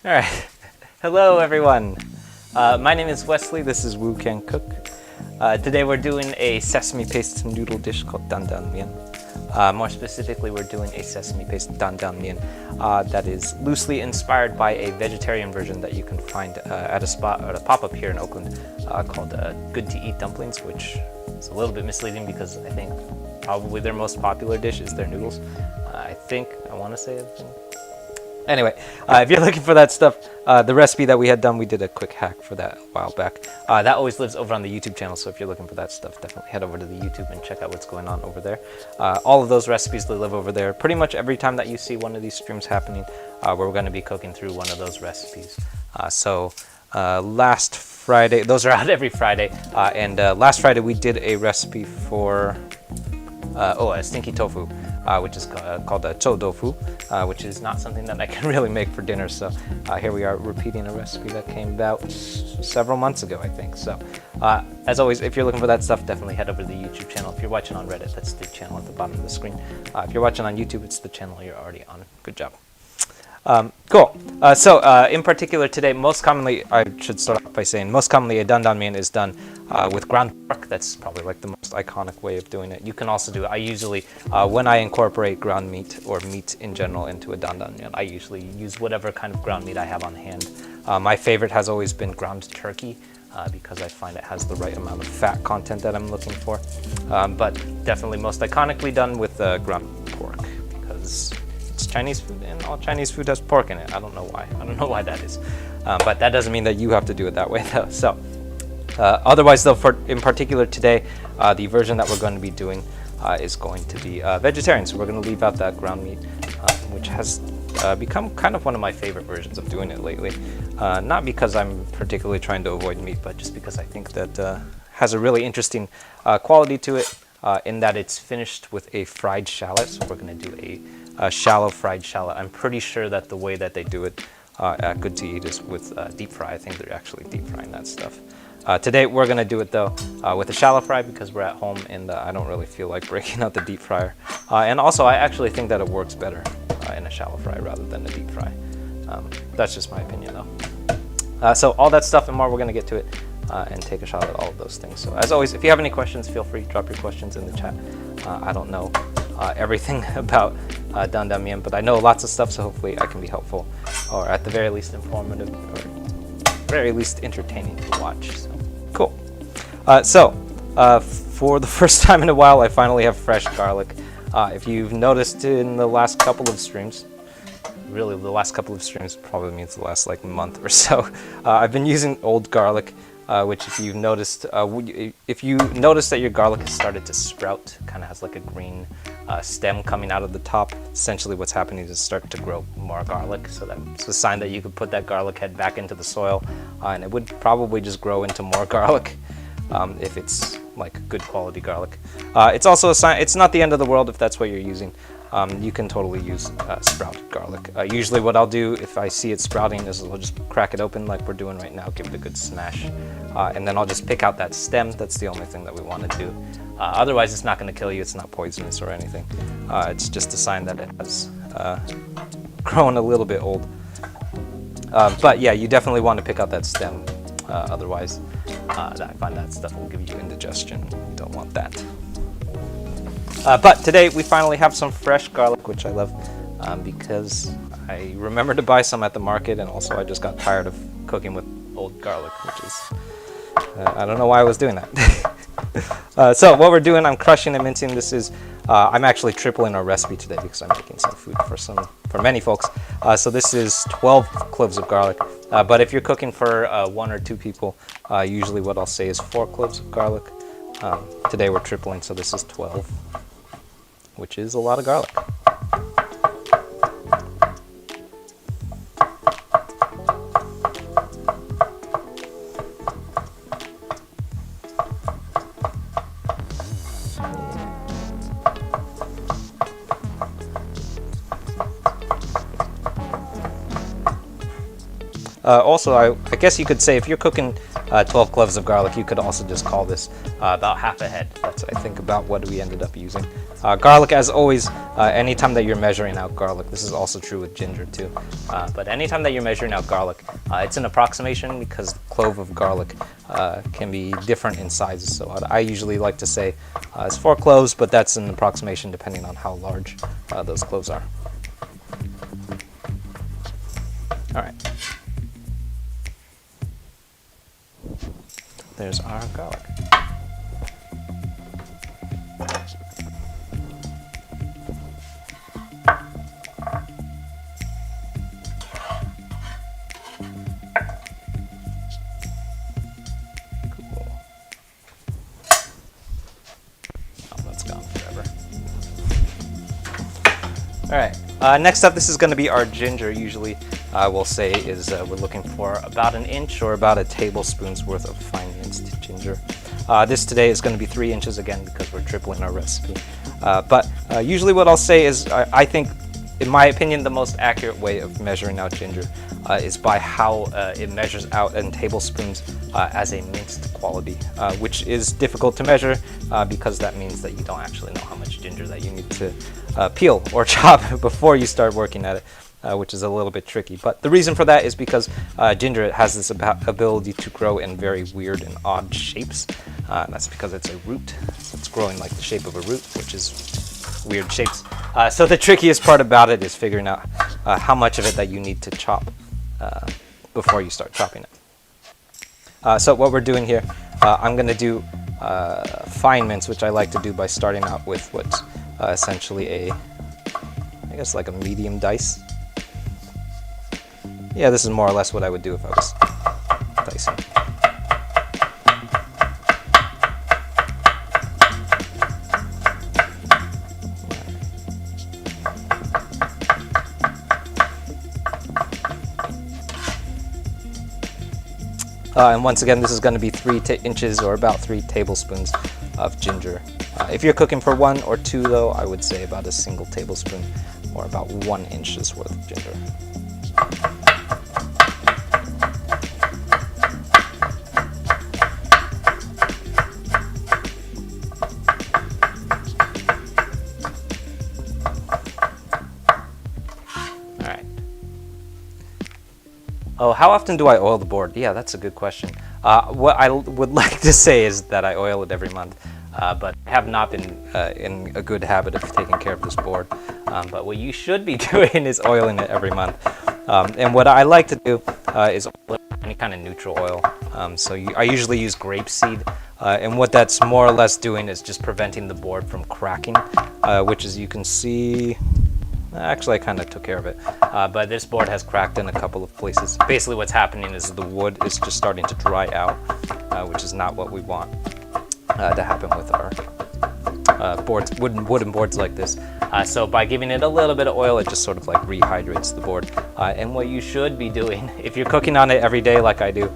All right. Hello, everyone. My name is Wesley. This is Wu Can Cook. Today we're doing a sesame paste noodle dish called dandan mian. More specifically, we're doing a sesame paste dandan mian that is loosely inspired by a vegetarian version that you can find at a pop-up here in Oakland called Good to Eat Dumplings, which is a little bit misleading because I think probably their most popular dish is their noodles. I want to say. Anyway, if you're looking for that stuff, the recipe that we had done, we did a quick hack for that a while back. That always lives over on the YouTube channel, so if you're looking for that stuff, definitely head over to the YouTube and check out what's going on over there. All of those recipes, they live over there. Pretty much every time that you see one of these streams happening, we're going to be cooking through one of those recipes. Last Friday, those are out every Friday, and last Friday we did a recipe for a stinky tofu, which is called a chou tofu, which is not something that I can really make for dinner. So here we are repeating a recipe that came about several months ago, I think. So as always, if you're looking for that stuff, definitely head over to the YouTube channel. If you're watching on Reddit, that's the channel at the bottom of the screen. If you're watching on YouTube, it's the channel you're already on. Good job. Cool. In particular today, most commonly, I should start off by saying, most commonly a dandan mian is done with ground pork. That's probably like the most iconic way of doing it. You can also do it. I usually, when I incorporate ground meat or meat in general into a dandan mian, I usually use whatever kind of ground meat I have on hand. My favorite has always been ground turkey because I find it has the right amount of fat content that I'm looking for. But definitely most iconically done with ground pork because it's Chinese food, and all Chinese food has pork in it. I don't know why. I don't know why that is. But that doesn't mean that you have to do it that way, though. So, otherwise, though, in particular today, the version that we're going to be doing is going to be vegetarian. So we're going to leave out that ground meat, which has become kind of one of my favorite versions of doing it lately. Not because I'm particularly trying to avoid meat, but just because I think that has a really interesting quality to it in that it's finished with a fried shallot. So we're going to do a shallow fried shallot. I'm pretty sure that the way that they do it at Good to Eat is with deep fry. I think they're actually deep frying that stuff. Today we're going to do it though with a shallow fry because we're at home and I don't really feel like breaking out the deep fryer. And also I actually think that it works better in a shallow fry rather than a deep fry. That's just my opinion though. So all that stuff and more, we're going to get to it and take a shot at all of those things. So as always, if you have any questions, feel free to drop your questions in the chat. I don't know everything about dandan mian, but I know lots of stuff, so hopefully I can be helpful, or at the very least informative, or very least entertaining to watch. So cool. For the first time in a while, I finally have fresh garlic. If you've noticed in the last couple of streams, really the last couple of streams probably means the last like month or so, I've been using old garlic. Which if you've noticed, if you notice that your garlic has started to sprout, kind of has like a green stem coming out of the top, essentially what's happening is start to grow more garlic. So that's a sign that you could put that garlic head back into the soil and it would probably just grow into more garlic if it's like good quality garlic. It's also a sign, it's not the end of the world if that's what you're using. You can totally use sprouted garlic. Usually what I'll do if I see it sprouting is I'll just crack it open like we're doing right now, give it a good smash, and then I'll just pick out that stem. That's the only thing that we want to do. Otherwise it's not going to kill you, it's not poisonous or anything. It's just a sign that it has grown a little bit old. But yeah, you definitely want to pick out that stem, otherwise I find that stuff will give you indigestion. You don't want that. But today we finally have some fresh garlic, which I love because I remembered to buy some at the market, and also I just got tired of cooking with old garlic, which is, I don't know why I was doing that. So what we're doing, I'm crushing and mincing. This is, I'm actually tripling our recipe today because I'm making some food for many folks. So this is 12 cloves of garlic. But if you're cooking for 1 or 2 people, usually what I'll say is 4 cloves of garlic. Today we're tripling, so this is 12. Which is a lot of garlic. Also, I guess you could say if you're cooking 12 cloves of garlic. You could also just call this about half a head. That's, I think, about what we ended up using. Garlic, as always, anytime that you're measuring out garlic, this is also true with ginger too, but anytime that you're measuring out garlic, it's an approximation because the clove of garlic can be different in sizes. So I usually like to say it's 4 cloves, but that's an approximation depending on how large those cloves are. All right. There's our garlic. Cool. Oh, that's gone forever. All right. Next up, this is going to be our ginger. Usually, we'll say is we're looking for about an inch or about a tablespoon's worth of fine minced ginger. This today is going to be 3 inches again because we're tripling our recipe. But usually what I'll say is I think, in my opinion, the most accurate way of measuring out ginger is by how it measures out in tablespoons as a minced quality, which is difficult to measure because that means that you don't actually know how much ginger that you need to peel or chop before you start working at it. Which is a little bit tricky. But the reason for that is because ginger has this ability to grow in very weird and odd shapes. That's because it's a root. It's growing like the shape of a root, which is weird shapes. So the trickiest part about it is figuring out how much of it that you need to chop before you start chopping it. So what we're doing here, I'm going to do fine mince, which I like to do by starting out with what's essentially I guess like a medium dice. Yeah, this is more or less what I would do if I was dicing. And once again, this is going to be 3 inches or about 3 tablespoons of ginger. If you're cooking for 1 or 2, though, I would say about a single tablespoon or about 1 inch's worth of ginger. Oh, how often do I oil the board? Yeah, that's a good question. What I would like to say is that I oil it every month, but I have not been in a good habit of taking care of this board. But what you should be doing is oiling it every month. And what I like to do is oil it with any kind of neutral oil. I usually use grapeseed, and what that's more or less doing is just preventing the board from cracking, which, as you can see, actually I kind of took care of it, but this board has cracked in a couple of places. Basically what's happening is the wood is just starting to dry out, which is not what we want to happen with our boards, wooden boards like this. So by giving it a little bit of oil, it just sort of like rehydrates the board. And what you should be doing, if you're cooking on it every day like I do,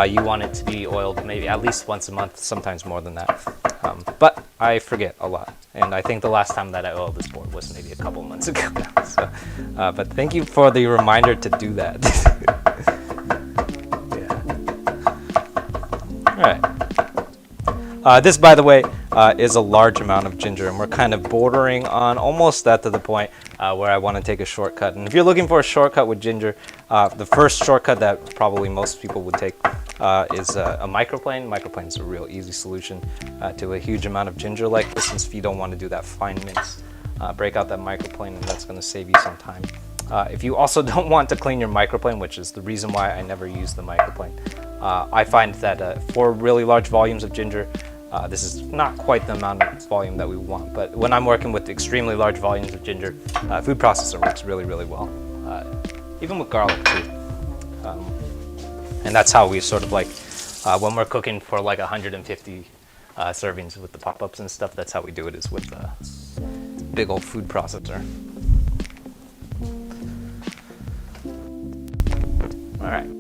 you want it to be oiled maybe at least once a month, sometimes more than that. But I forget a lot, and I think the last time that I oiled this board was maybe a couple months ago now. So, but thank you for the reminder to do that. Yeah. All right. This, by the way, is a large amount of ginger, and we're kind of bordering on almost that to the point where I want to take a shortcut. And if you're looking for a shortcut with ginger, the first shortcut that probably most people would take is a microplane. Microplane is a real easy solution to a huge amount of ginger like this, since if you don't want to do that fine mince. Break out that microplane, and that's going to save you some time. If you also don't want to clean your microplane, which is the reason why I never use the microplane, I find that for really large volumes of ginger, this is not quite the amount of volume that we want, but when I'm working with extremely large volumes of ginger, food processor works really, really well. Even with garlic too. And that's how we sort of like, when we're cooking for like 150 servings with the pop-ups and stuff, that's how we do it, is with a big old food processor. All right.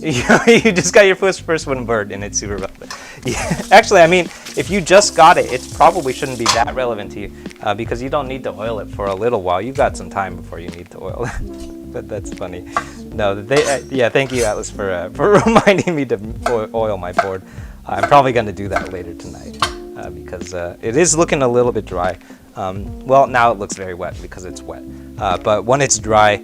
You just got your first wooden bird, and it's super relevant. Yeah. Actually, I mean, if you just got it, it probably shouldn't be that relevant to you because you don't need to oil it for a little while. You've got some time before you need to oil it. But that's funny. No, yeah, thank you, Atlas, for reminding me to oil my board. I'm probably going to do that later tonight because it is looking a little bit dry. Well, now it looks very wet because it's wet. But when it's dry,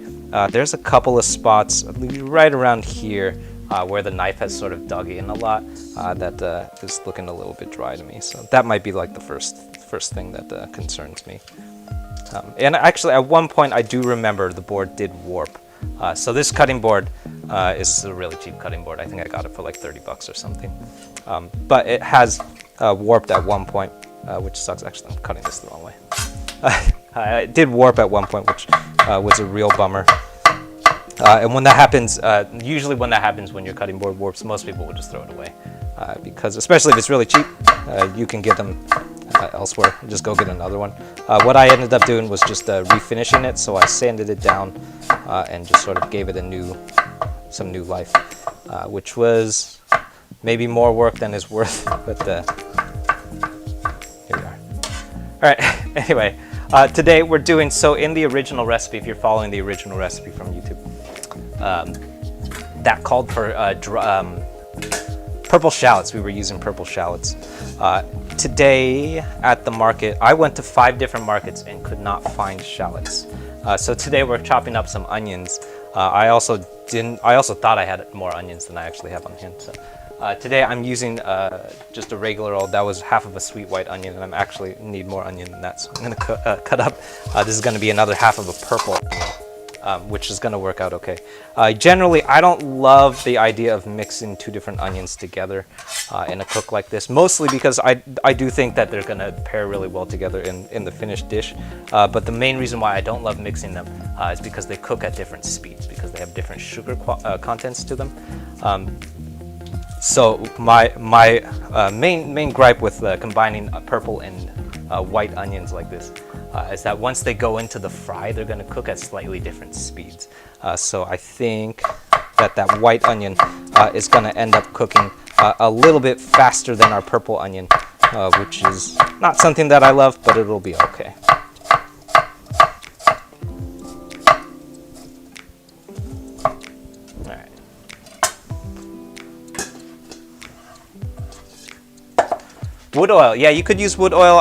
there's a couple of spots right around here where the knife has sort of dug in a lot that is looking a little bit dry to me. So that might be like the first thing that concerns me. And actually, at one point, I do remember the board did warp. So this cutting board is a really cheap cutting board. I think I got it for like 30 bucks or something. But it has warped at one point, which sucks. Actually, I'm cutting this the wrong way. It did warp at one point, which was a real bummer. And when that happens, usually when that happens when your cutting board warps, most people will just throw it away. Because especially if it's really cheap, you can get them elsewhere. Just go get another one. What I ended up doing was just refinishing it. So I sanded it down and just sort of gave it some new life, which was maybe more work than is worth. But here we are. All right. Anyway, today we're doing in the original recipe. If you're following the original recipe from YouTube, that called for purple shallots. We were using purple shallots. Today at the market, I went to 5 different markets and could not find shallots. So today we're chopping up some onions. I also thought I had more onions than I actually have on hand. So today I'm using just a regular old. That was half of a sweet white onion, and I actually need more onion than that. So I'm going to cut up. This is going to be another half of a purple onion, which is going to work out okay. Generally, I don't love the idea of mixing 2 different onions together in a cook like this, mostly because I do think that they're going to pair really well together in the finished dish. But the main reason why I don't love mixing them is because they cook at different speeds, because they have different sugar contents to them. So my main gripe with combining purple and white onions like this is that once they go into the fry, they're going to cook at slightly different speeds. So I think that white onion is going to end up cooking a little bit faster than our purple onion, which is not something that I love, but it'll be okay. Wood oil, yeah, you could use wood oil.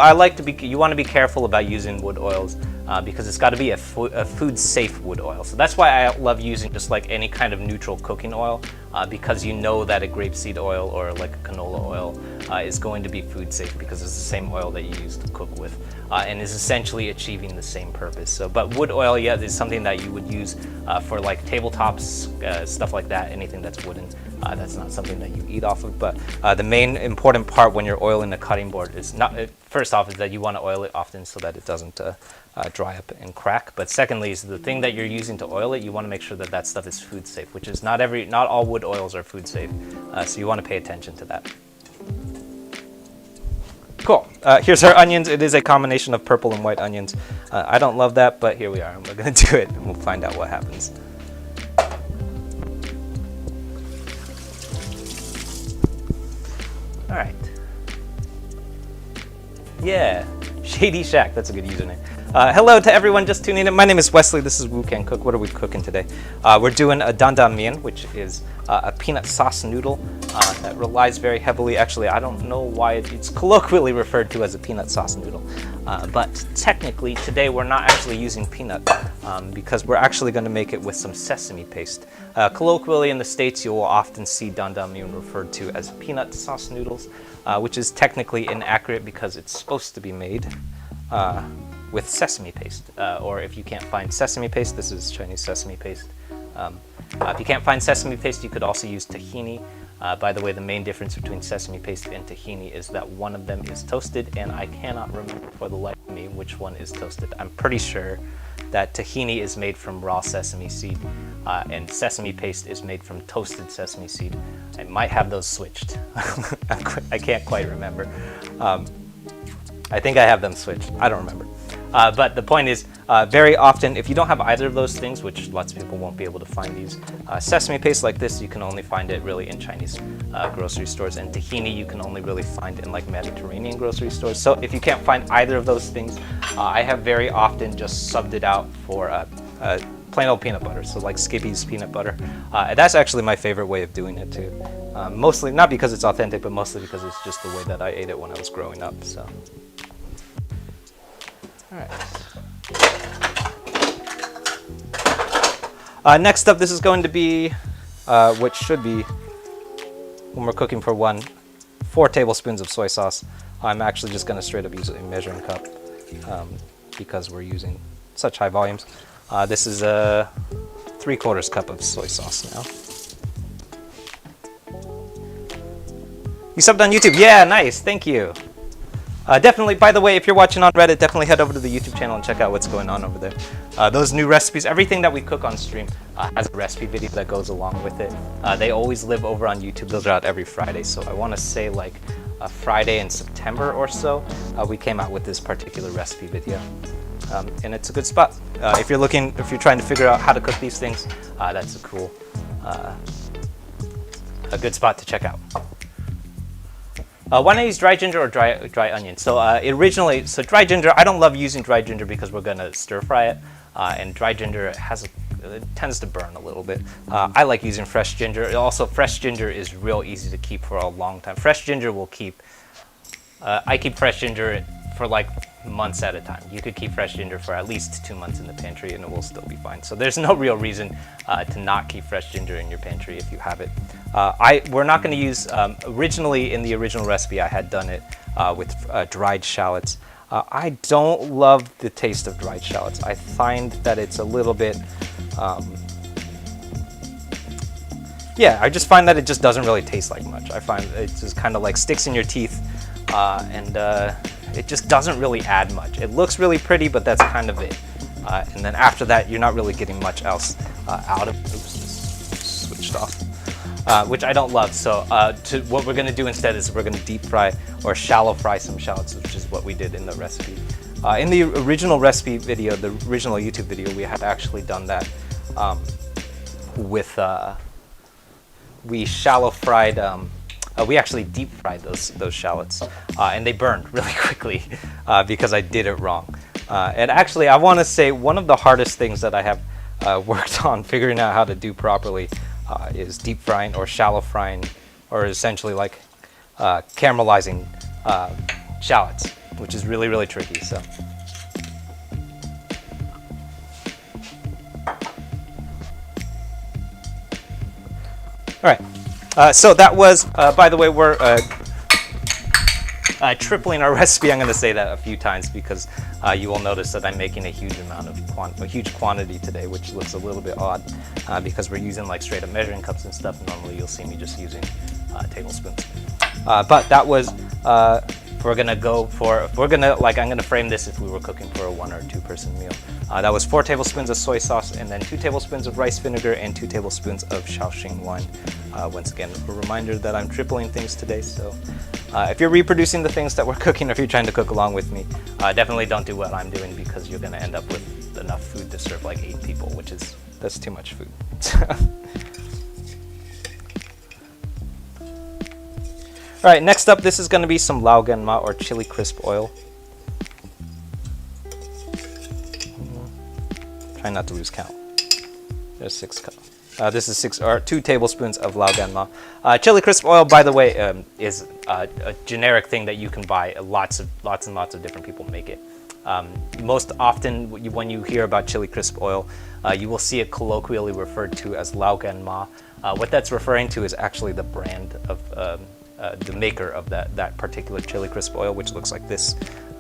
You want to be careful about using wood oils because it's got to be a food safe wood oil. So that's why I love using just like any kind of neutral cooking oil because you know that a grapeseed oil or like a canola oil is going to be food safe because it's the same oil that you use to cook with and is essentially achieving the same purpose. So, but wood oil, yeah, is something that you would use for like tabletops, stuff like that, anything that's wooden. That's not something that you eat off of, but the main important part when you're oiling a cutting board is first off is that you want to oil it often so that it doesn't dry up and crack. But secondly is the thing that you're using to oil it, you want to make sure that that stuff is food safe, which is not all wood oils are food safe. So you want to pay attention to that. Cool. Here's our onions. It is a combination of purple and white onions. I don't love that, but here we are. We're going to do it, and we'll find out what happens. All right. Yeah, Shady Shack. That's a good username. Hello to everyone just tuning in. My name is Wesley. This is Wu Can Cook. What are we cooking today? We're doing a dandan mian, which is a peanut sauce noodle that relies very heavily. Actually, I don't know why it's colloquially referred to as a peanut sauce noodle. But technically, today we're not actually using peanut because we're actually going to make it with some sesame paste. Colloquially in the States, you will often see dandan mian referred to as peanut sauce noodles, which is technically inaccurate because it's supposed to be made with sesame paste. Or if you can't find sesame paste, this is Chinese sesame paste. If you can't find sesame paste, you could also use tahini. By the way, the main difference between sesame paste and tahini is that one of them is toasted, and I cannot remember for the life of me which one is toasted. I'm pretty sure that tahini is made from raw sesame seed, and sesame paste is made from toasted sesame seed. I might have those switched. I can't quite remember. I think I have them switched. I don't remember. But the point is, very often, if you don't have either of those things, which lots of people won't be able to find these, sesame paste like this, you can only find it really in Chinese grocery stores, and tahini you can only really find in like Mediterranean grocery stores. So if you can't find either of those things, I have very often just subbed it out for plain old peanut butter, so like Skippy's peanut butter. That's actually my favorite way of doing it too. Mostly, not because it's authentic, but mostly because it's just the way that I ate it when I was growing up. So, all right. Next up, this is going to be what should be, when we're cooking for 4 tablespoons of soy sauce. I'm actually just going to straight up use a measuring cup because we're using such high volumes. This is a 3/4 cup of soy sauce now. You subbed on YouTube? Yeah, nice, thank you. Definitely, by the way, if you're watching on Reddit, definitely head over to the YouTube channel and check out what's going on over there. Those new recipes, everything that we cook on stream has a recipe video that goes along with it. They always live over on YouTube. Those are out every Friday, so I want to say like Friday in September or so, we came out with this particular recipe video. And it's a good spot. If you're trying to figure out how to cook these things, that's a good spot to check out. Why not use dry ginger or dry onion? So originally, dry ginger, I don't love using dry ginger because we're gonna stir fry it, and dry ginger it tends to burn a little bit. I like using fresh ginger. Also, fresh ginger is real easy to keep for a long time. Fresh ginger will keep. I keep fresh ginger for like months at a time. You could keep fresh ginger for at least 2 months in the pantry and it will still be fine. So there's no real reason to not keep fresh ginger in your pantry if you have it. We're not going to use, originally in the original recipe I had done it with dried shallots. I don't love the taste of dried shallots. I find that it's a little bit, I just find that it just doesn't really taste like much. I find it just kind of like sticks in your teeth and it just doesn't really add much. It looks really pretty, but that's kind of it. And then after that, you're not really getting much else out of it. Oops, just switched off. Which I don't love. So what we're gonna do instead is we're gonna deep fry or shallow fry some shallots, which is what we did in the recipe. In the original recipe video, the original YouTube video, we had actually done that with, we shallow fried, we actually deep fried those shallots, and they burned really quickly because I did it wrong. And actually, I want to say one of the hardest things that I have worked on figuring out how to do properly is deep frying or shallow frying, or essentially like caramelizing shallots, which is really, really tricky. So. All right. So that was, by the way, we're tripling our recipe. I'm going to say that a few times because you will notice that I'm making a huge amount of a huge quantity today, which looks a little bit odd because we're using like straight up measuring cups and stuff. Normally, you'll see me just using tablespoons. But that was I'm gonna frame this if we were cooking for a 1 or 2 person meal. That was 4 tablespoons of soy sauce and then 2 tablespoons of rice vinegar and 2 tablespoons of Shaoxing wine. Once again, a reminder that I'm tripling things today, so if you're reproducing the things that we're cooking or if you're trying to cook along with me, definitely don't do what I'm doing because you're gonna end up with enough food to serve like 8 people, that's too much food. All right, next up, this is going to be some lao gan ma or chili crisp oil. Try not to lose count. There's 6 cups. This is 2 tablespoons of lao gan ma. Chili crisp oil, by the way, is a generic thing that you can buy. Lots and lots of different people make it. Most often, when you hear about chili crisp oil, you will see it colloquially referred to as lao gan ma. What that's referring to is actually the brand of the maker of that particular chili crisp oil, which looks like this.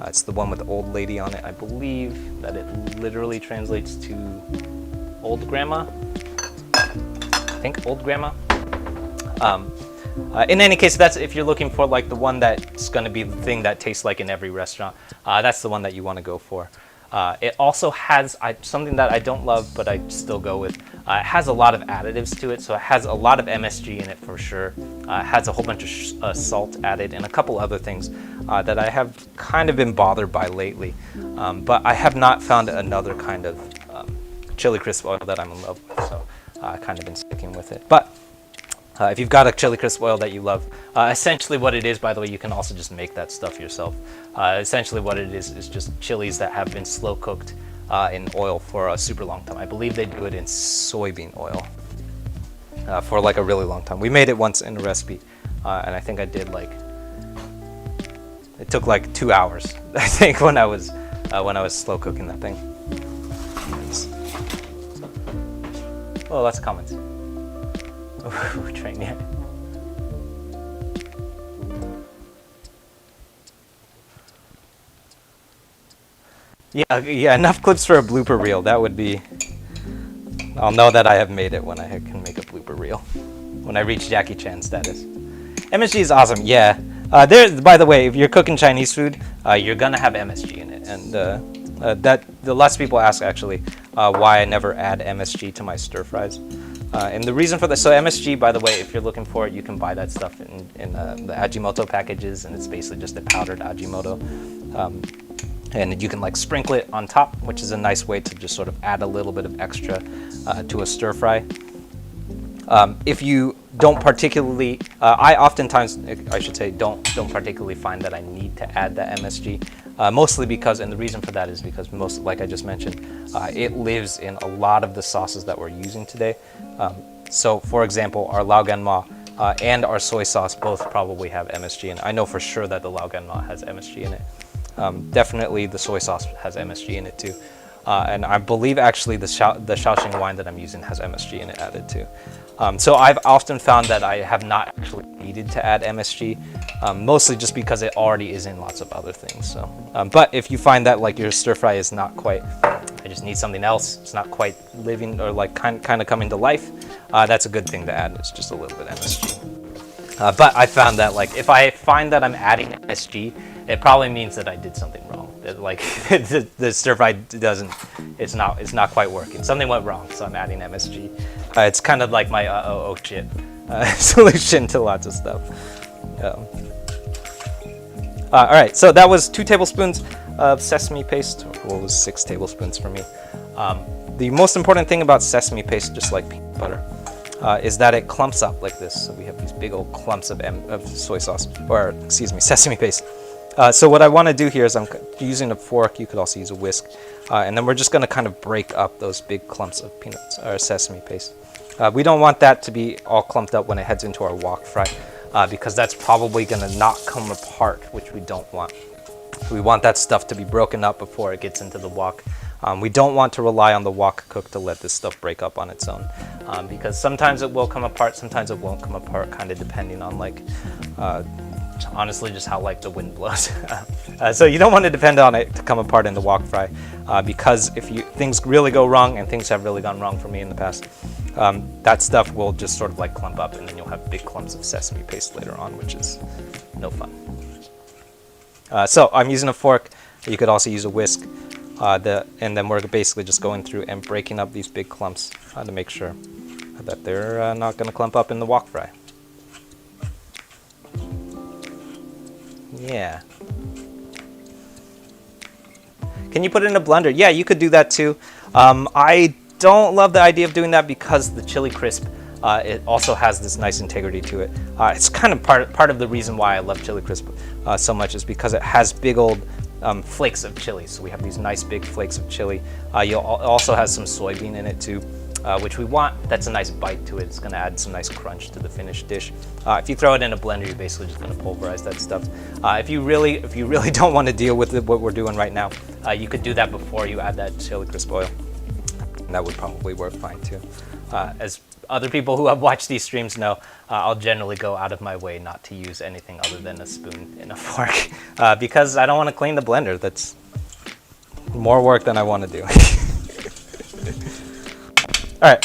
It's the one with the old lady on it. I believe that it literally translates to old grandma. I think old grandma. In any case, that's if you're looking for like the one that's going to be the thing that tastes like in every restaurant. That's the one that you want to go for. It also has something that I don't love, but I still go with. It has a lot of additives to it, so it has a lot of MSG in it for sure. It has a whole bunch of salt added and a couple other things that I have kind of been bothered by lately. But I have not found another kind of chili crisp oil that I'm in love with, so I've kind of been sticking with it. But if you've got a chili crisp oil that you love, essentially what it is, by the way, you can also just make that stuff yourself. Essentially what it is just chilies that have been slow cooked in oil for a super long time. I believe they do it in soybean oil for like a really long time. We made it once in a recipe, and I think I did like, it took like 2 hours, I think, when I was slow cooking that thing. Oh, lots of comments. Train, yeah. Yeah, enough clips for a blooper reel. That would be... I'll know that I have made it when I can make a blooper reel. When I reach Jackie Chan status. MSG is awesome, yeah. By the way, if you're cooking Chinese food, you're gonna have MSG in it. And lots of people ask, actually, why I never add MSG to my stir fries. And the reason for that, so MSG, by the way, if you're looking for it, you can buy that stuff in the Ajinomoto packages, and it's basically just a powdered Ajinomoto. And you can like sprinkle it on top, which is a nice way to just sort of add a little bit of extra to a stir fry. If you don't particularly, I oftentimes, I should say, don't particularly find that I need to add that MSG. Mostly because, and the reason for that is because most, like I just mentioned, it lives in a lot of the sauces that we're using today. So for example, our lao gan ma and our soy sauce both probably have MSG in it. I know for sure that the lao gan ma has MSG in it. Definitely the soy sauce has MSG in it too. And I believe actually the Shaoxing wine that I'm using has MSG in it added too. So I've often found that I have not actually needed to add MSG, mostly just because it already is in lots of other things. So, but if you find that like your stir fry is not quite, I just need something else, it's not quite living or like kind of coming to life, that's a good thing to add. It's just a little bit MSG. But I found that like if I find that I'm adding MSG, it probably means that I did something wrong. That, like the stir fry it's not quite working. Something went wrong, so I'm adding MSG. It's kind of like my oh shit solution to lots of stuff. All right, so that was 2 tablespoons of sesame paste. Or what was 6 tablespoons for me? The most important thing about sesame paste, just like peanut butter, is that it clumps up like this. So we have these big old clumps of soy sauce, or excuse me, sesame paste. So what I want to do here is I'm using a fork. You could also use a whisk, and then we're just going to kind of break up those big clumps of peanuts or sesame paste. We don't want that to be all clumped up when it heads into our wok fry, because that's probably going to not come apart, which we don't want. We want that stuff to be broken up before it gets into the wok. We don't want to rely on the wok cook to let this stuff break up on its own, because sometimes it will come apart, sometimes it won't come apart, kind of depending on like honestly just how like the wind blows. So you don't want to depend on it to come apart in the wok fry, because if things really go wrong, and things have really gone wrong for me in the past, that stuff will just sort of like clump up, and then you'll have big clumps of sesame paste later on, which is no fun. So I'm using a fork. You could also use a whisk, and then we're basically just going through and breaking up these big clumps to make sure that they're not going to clump up in the wok fry. Yeah. Can you put it in a blender? Yeah, you could do that too. I don't love the idea of doing that because the chili crisp, it also has this nice integrity to it. It's kind of part of the reason why I love chili crisp so much, is because it has big old flakes of chili. So we have these nice big flakes of chili. It also has some soybean in it too, which we want. That's a nice bite to it. It's going to add some nice crunch to the finished dish. If you throw it in a blender, you're basically just going to pulverize that stuff. If you really don't want to deal with what we're doing right now, you could do that before you add that chili crisp oil. And that would probably work fine too. As other people who have watched these streams know, I'll generally go out of my way not to use anything other than a spoon and a fork, because I don't want to clean the blender. That's more work than I want to do. All right,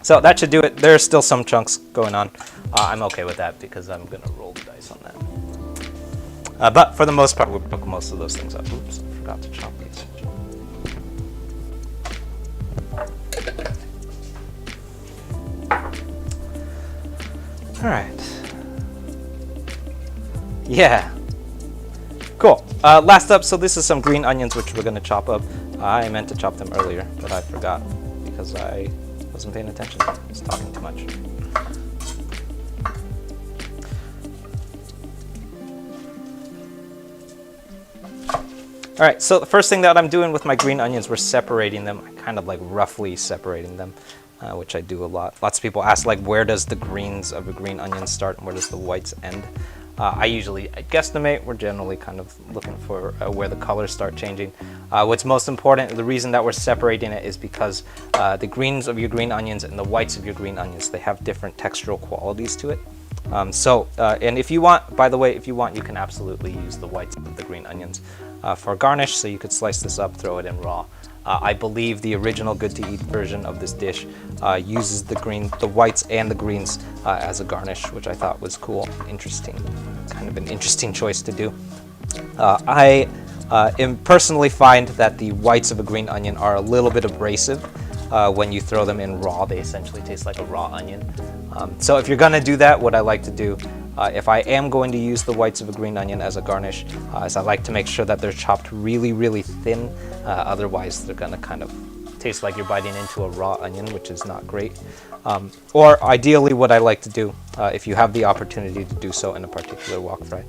so that should do it. There are still some chunks going on. I'm okay with that because I'm going to roll the dice on that. But for the most part, we'll cook most of those things up. Oops, I forgot to chop these. All right. Yeah. Cool. Last up, so this is some green onions, which we're gonna chop up. I meant to chop them earlier, but I forgot because I wasn't paying attention. I was talking too much. All right, so the first thing that I'm doing with my green onions, we're separating them, kind of like roughly separating them, which I do a lot. Lots of people ask, like, where does the greens of a green onion start and where does the whites end? I guesstimate, we're generally kind of looking for where the colors start changing. What's most important, the reason that we're separating it is because the greens of your green onions and the whites of your green onions, they have different textural qualities to it. And if you want, by the way, if you want, you can absolutely use the whites of the green onions for garnish, so you could slice this up, throw it in raw. I believe the original Good to Eat version of this dish uses the whites and the greens as a garnish, which I thought was cool, interesting, kind of an interesting choice to do. I personally find that the whites of a green onion are a little bit abrasive when you throw them in raw. They essentially taste like a raw onion. So if you're gonna do that, what I like to do, if I am going to use the whites of a green onion as a garnish, is I like to make sure that they're chopped really, really thin. Otherwise, they're gonna kind of taste like you're biting into a raw onion, which is not great. Or ideally, what I like to do, if you have the opportunity to do so in a particular wok fry,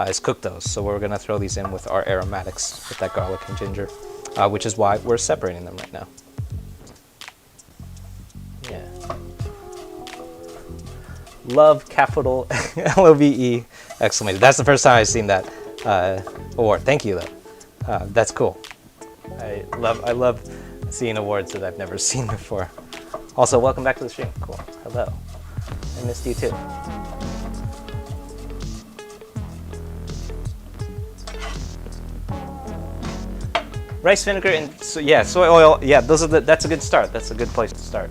is cook those. So we're gonna throw these in with our aromatics, with that garlic and ginger, which is why we're separating them right now. Yeah. Love, capital LOVE exclamation. That's the first time I've seen that award. Thank you, though. That's cool. I love seeing awards that I've never seen before. Also, welcome back to the stream. Cool. Hello. I missed you too. Rice vinegar and soy oil. Yeah, that's a good start. That's a good place to start.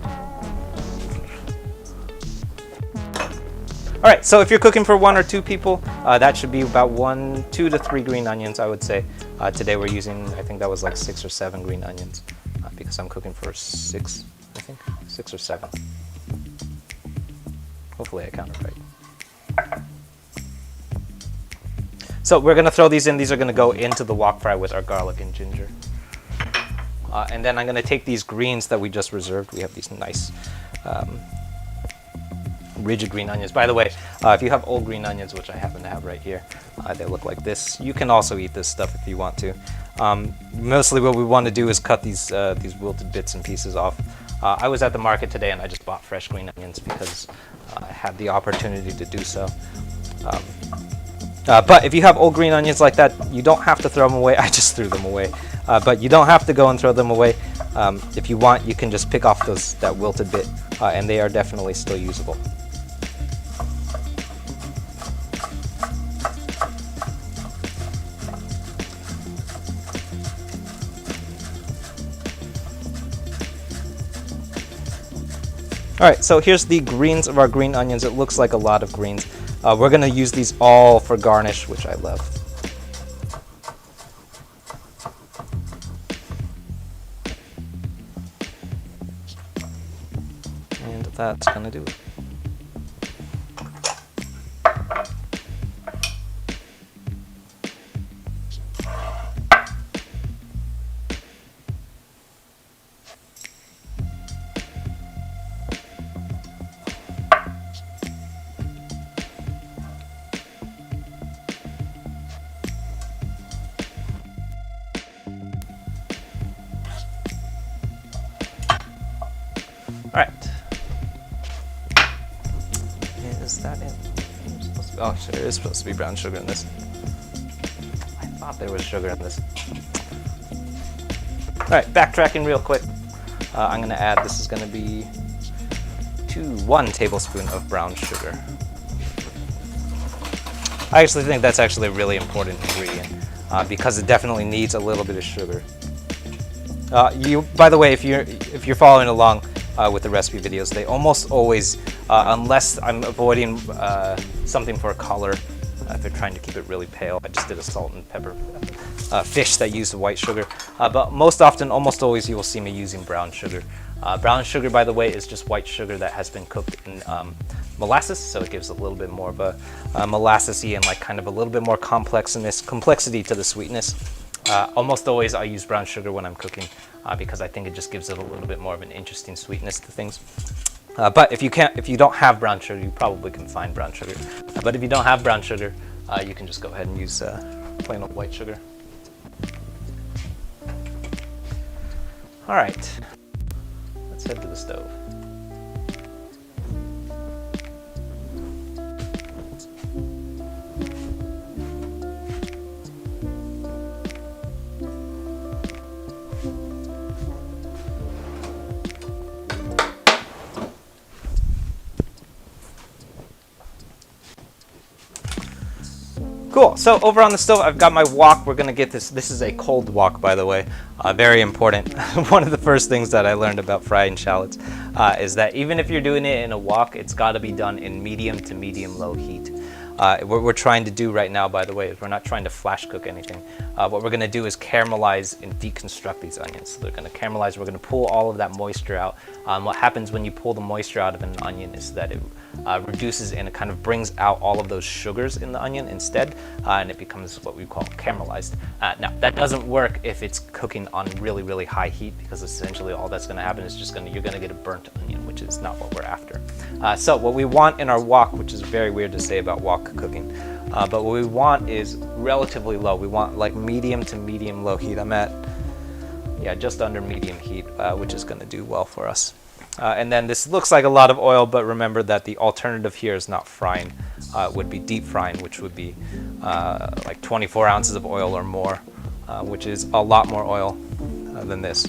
All right, so if you're cooking for 1 or 2 people, that should be about 2 to 3 green onions, I would say. Today we're using, I think that was like 6 or 7 green onions, because I'm cooking for 6, I think, 6 or 7. Hopefully I counted right. So we're gonna throw these in. These are gonna go into the wok fry with our garlic and ginger. And then I'm gonna take these greens that we just reserved. We have these nice, rigid green onions. By the way, if you have old green onions, which I happen to have right here, they look like this. You can also eat this stuff if you want to. Mostly what we want to do is cut these wilted bits and pieces off. I was at the market today and I just bought fresh green onions because I had the opportunity to do so. But if you have old green onions like that, you don't have to throw them away. I just threw them away. But you don't have to go and throw them away. If you want, you can just pick off that wilted bit, and they are definitely still usable. All right, so here's the greens of our green onions. It looks like a lot of greens. We're gonna use these all for garnish, which I love. And that's gonna do it. All right. Is that it? Oh, there is supposed to be brown sugar in this. I thought there was sugar in this. All right, backtracking real quick. I'm gonna add, this is gonna be 1 tablespoon of brown sugar. I actually think that's actually a really important ingredient because it definitely needs a little bit of sugar. By the way, if you're following along with the recipe videos, they almost always, unless I'm avoiding something for color, if they're trying to keep it really pale, I just did a salt and pepper fish that used white sugar. But most often, almost always, you will see me using brown sugar. Brown sugar, by the way, is just white sugar that has been cooked in molasses, so it gives a little bit more of a molassesy and like kind of a little bit more complexity to the sweetness. Almost always I use brown sugar when I'm cooking because I think it just gives it a little bit more of an interesting sweetness to things. But if you don't have brown sugar, you probably can find brown sugar. But if you don't have brown sugar, you can just go ahead and use plain old white sugar. All right, let's head to the stove. Cool, so over on the stove, I've got my wok. We're gonna get this. This is a cold wok, by the way. Very important. One of the first things that I learned about frying shallots is that even if you're doing it in a wok, it's gotta be done in medium to medium-low heat. What we're trying to do right now, by the way, is we're not trying to flash cook anything. What we're gonna do is caramelize and deconstruct these onions. So they're gonna caramelize, we're gonna pull all of that moisture out. What happens when you pull the moisture out of an onion is that it reduces and it kind of brings out all of those sugars in the onion instead, and it becomes what we call caramelized. Now, that doesn't work if it's cooking on really, really high heat, because essentially all that's gonna happen is you're gonna get a burnt onion, which is not what we're after. So what we want in our wok, which is very weird to say about wok cooking, but what we want is relatively low. We want like medium to medium low heat. I'm at, just under medium heat, which is gonna do well for us. And then this looks like a lot of oil, but remember that the alternative here is not frying. It would be deep frying, which would be like 24 ounces of oil or more, which is a lot more oil than this.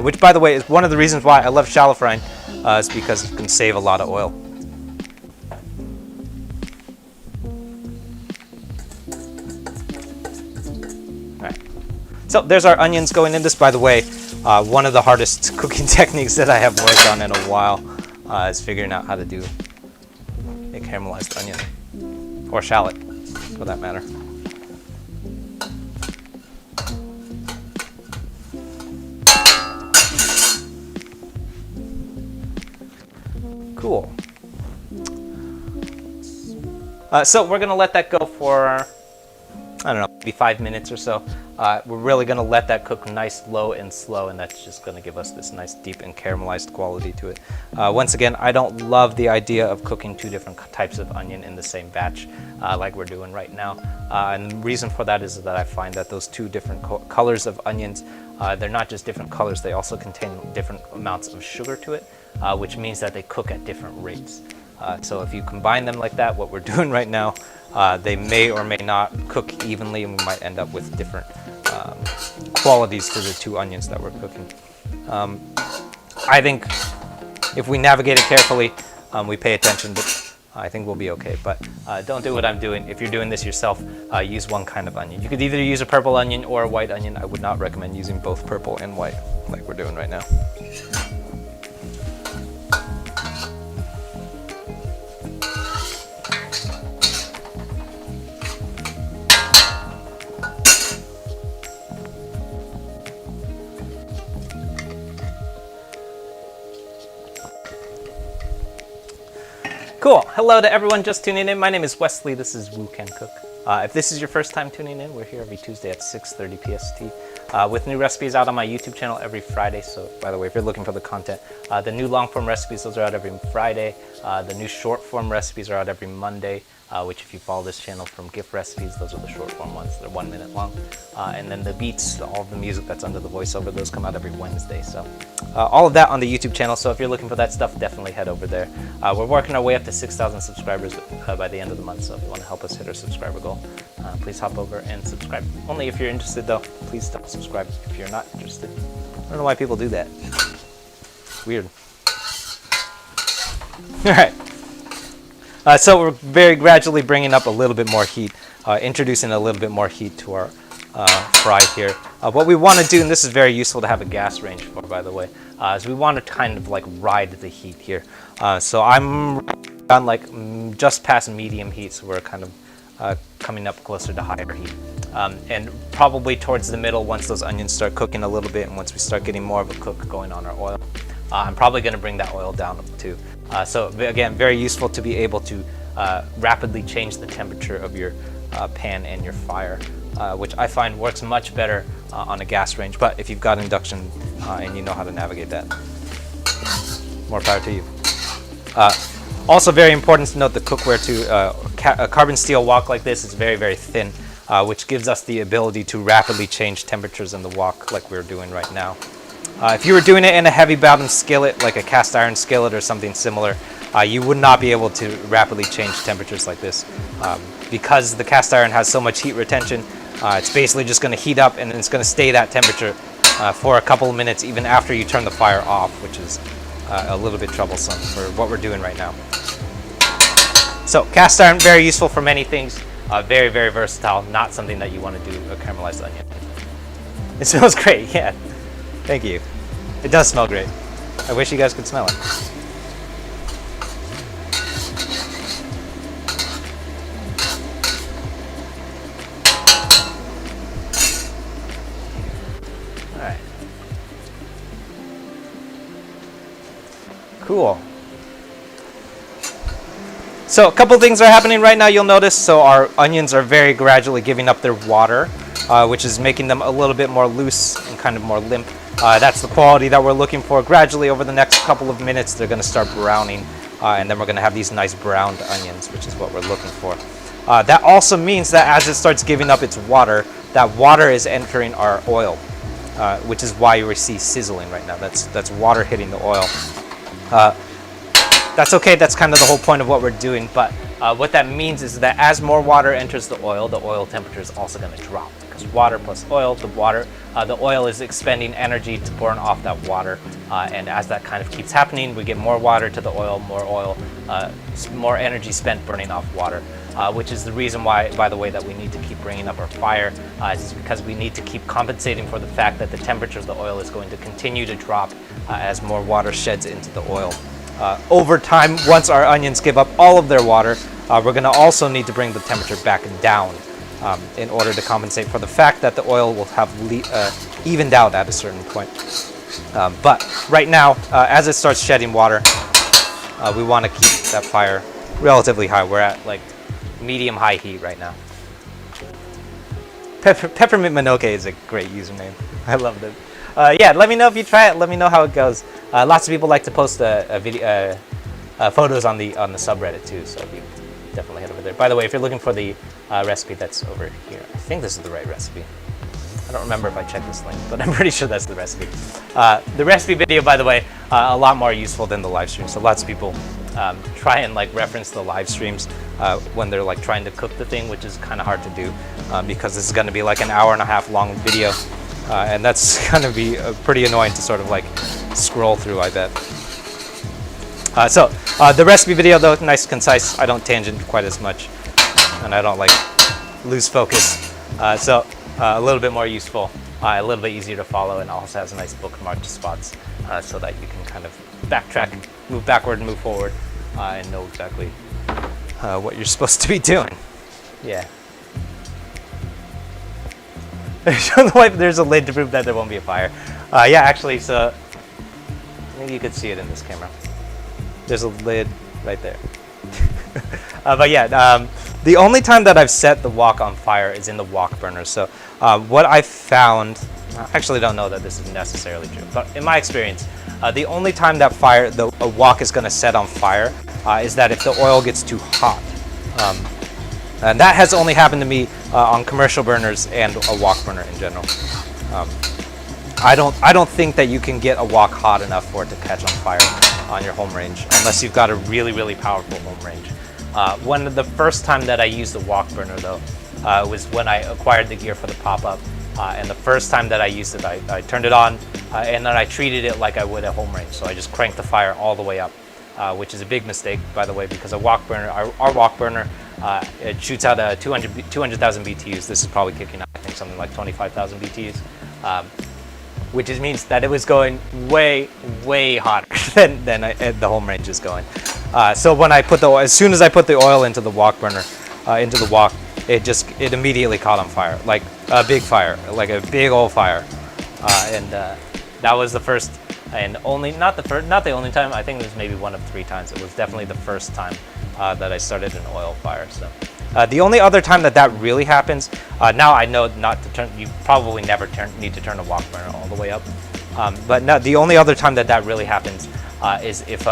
Which, by the way, is one of the reasons why I love shallow frying, is because it can save a lot of oil. All right. So there's our onions going in this. By the way, one of the hardest cooking techniques that I have worked on in a while is figuring out how to do a caramelized onion, or shallot, for that matter. Cool. So we're gonna let that go for, I don't know, maybe 5 minutes or so. We're really gonna let that cook nice, low and slow, and that's just gonna give us this nice deep and caramelized quality to it. Once again, I don't love the idea of cooking two different types of onion in the same batch, like we're doing right now. And the reason for that is that I find that those two different colors of onions, they're not just different colors, they also contain different amounts of sugar to it, which means that they cook at different rates. So if you combine them like that, what we're doing right now, they may or may not cook evenly, and we might end up with different qualities to the two onions that we're cooking. I think if we navigate it carefully, we pay attention, I think we'll be okay. But don't do what I'm doing. If you're doing this yourself, use one kind of onion. You could either use a purple onion or a white onion. I would not recommend using both purple and white like we're doing right now. Cool. Hello to everyone just tuning in. My name is Wesley. This is Woo Can Cook. If this is your first time tuning in, we're here every Tuesday at 6:30 PST with new recipes out on my YouTube channel every Friday. So, by the way, if you're looking for the content, the new long form recipes, those are out every Friday. The new short form recipes are out every Monday, which if you follow this channel from gift recipes, those are the short form ones. They're 1 minute long. And then the beats, all of the music that's under the voiceover, those come out every Wednesday. So all of that on the YouTube channel. So if you're looking for that stuff, definitely head over there. We're working our way up to 6,000 subscribers by the end of the month. So if you want to help us hit our subscriber goal, please hop over and subscribe. Only if you're interested though, please don't subscribe if you're not interested. I don't know why people do that. Weird. All right. So we're very gradually bringing up a little bit more heat, introducing a little bit more heat to our fry here. What we want to do, and this is very useful to have a gas range for, by the way, is we want to kind of like ride the heat here. So I'm on like just past medium heat, so we're kind of coming up closer to higher heat. And probably towards the middle, once those onions start cooking a little bit, and once we start getting more of a cook going on our oil, I'm probably going to bring that oil down to So again, very useful to be able to rapidly change the temperature of your pan and your fire, which I find works much better on a gas range. But if you've got induction and you know how to navigate that, more power to you. Also very important to note the cookware too. A carbon steel wok like this is very, very thin, which gives us the ability to rapidly change temperatures in the wok like we're doing right now. If you were doing it in a heavy bottom skillet, like a cast iron skillet or something similar, you would not be able to rapidly change temperatures like this. Because the cast iron has so much heat retention, it's basically just going to heat up and it's going to stay that temperature for a couple of minutes even after you turn the fire off, which is a little bit troublesome for what we're doing right now. So cast iron, very useful for many things, very, very versatile, not something that you want to do a caramelized onion. It smells great, yeah. Thank you. It does smell great. I wish you guys could smell it. All right. Cool. So a couple things are happening right now, you'll notice. So our onions are very gradually giving up their water, which is making them a little bit more loose and kind of more limp. That's the quality that we're looking for. Gradually over the next couple of minutes, they're going to start browning, and then we're going to have these nice browned onions, which is what we're looking for. That also means that as it starts giving up its water, that water is entering our oil, which is why you see sizzling right now. That's water hitting the oil. That's okay, that's kind of the whole point of what we're doing, but what that means is that as more water enters the oil temperature is also going to drop. Because water plus oil, the oil is expending energy to burn off that water, and as that kind of keeps happening, we get more water to the oil, more energy spent burning off water, which is the reason why, by the way, that we need to keep bringing up our fire, is because we need to keep compensating for the fact that the temperature of the oil is going to continue to drop as more water sheds into the oil. Over time, once our onions give up all of their water, we're going to also need to bring the temperature back down in order to compensate for the fact that the oil will have evened out at a certain point. But right now, as it starts shedding water, we want to keep that fire relatively high. We're at like medium-high heat right now. Peppermint Minoke is a great username. I love it. Yeah, let me know if you try it. Let me know how it goes. Lots of people like to post photos on the subreddit too, so you definitely head over there. By the way, if you're looking for the recipe that's over here, I think this is the right recipe. I don't remember if I checked this link, but I'm pretty sure that's the recipe. The recipe video, by the way, a lot more useful than the live stream. So lots of people try and like reference the live streams when they're like trying to cook the thing, which is kind of hard to do because this is going to be like an hour-and-a-half long video. And that's going to be pretty annoying to sort of like scroll through, I bet. So the recipe video, though, nice and concise. I don't tangent quite as much, and I don't like lose focus. So a little bit more useful, a little bit easier to follow, and also has nice bookmarked spots so that you can kind of backtrack, move backward, and move forward, and know exactly what you're supposed to be doing. Yeah. There's a lid to prove that there won't be a fire. Yeah, actually, so maybe you could see it in this camera. There's a lid right there. But yeah, the only time that I've set the wok on fire is in the wok burner. So what I've found, I actually don't know that this is necessarily true, but in my experience, the only time that a wok is going to set on fire is that if the oil gets too hot. And that has only happened to me on commercial burners and a wok burner in general. I don't think that you can get a wok hot enough for it to catch on fire on your home range unless you've got a really, really powerful home range. One of the first time that I used a wok burner though was when I acquired the gear for the pop-up. And the first time that I used it, I turned it on and then I treated it like I would at home range. So I just cranked the fire all the way up, which is a big mistake, by the way, because a wok burner, our wok burner, it shoots out 200,000 BTUs. This is probably kicking out, I think, something like 25,000 BTUs, which means that it was going way, way hotter than the home range is going. So when I put as soon as I put the oil into the wok burner, into the wok, it immediately caught on fire, like a big fire, like a big old fire, and that was the first and not the only time. I think it was maybe one of 3 times. It was definitely the first time that I started an oil fire. So the only other time that really happens, now I know not to turn. You probably never need to turn a wok burner all the way up, but no, the only other time that really happens is if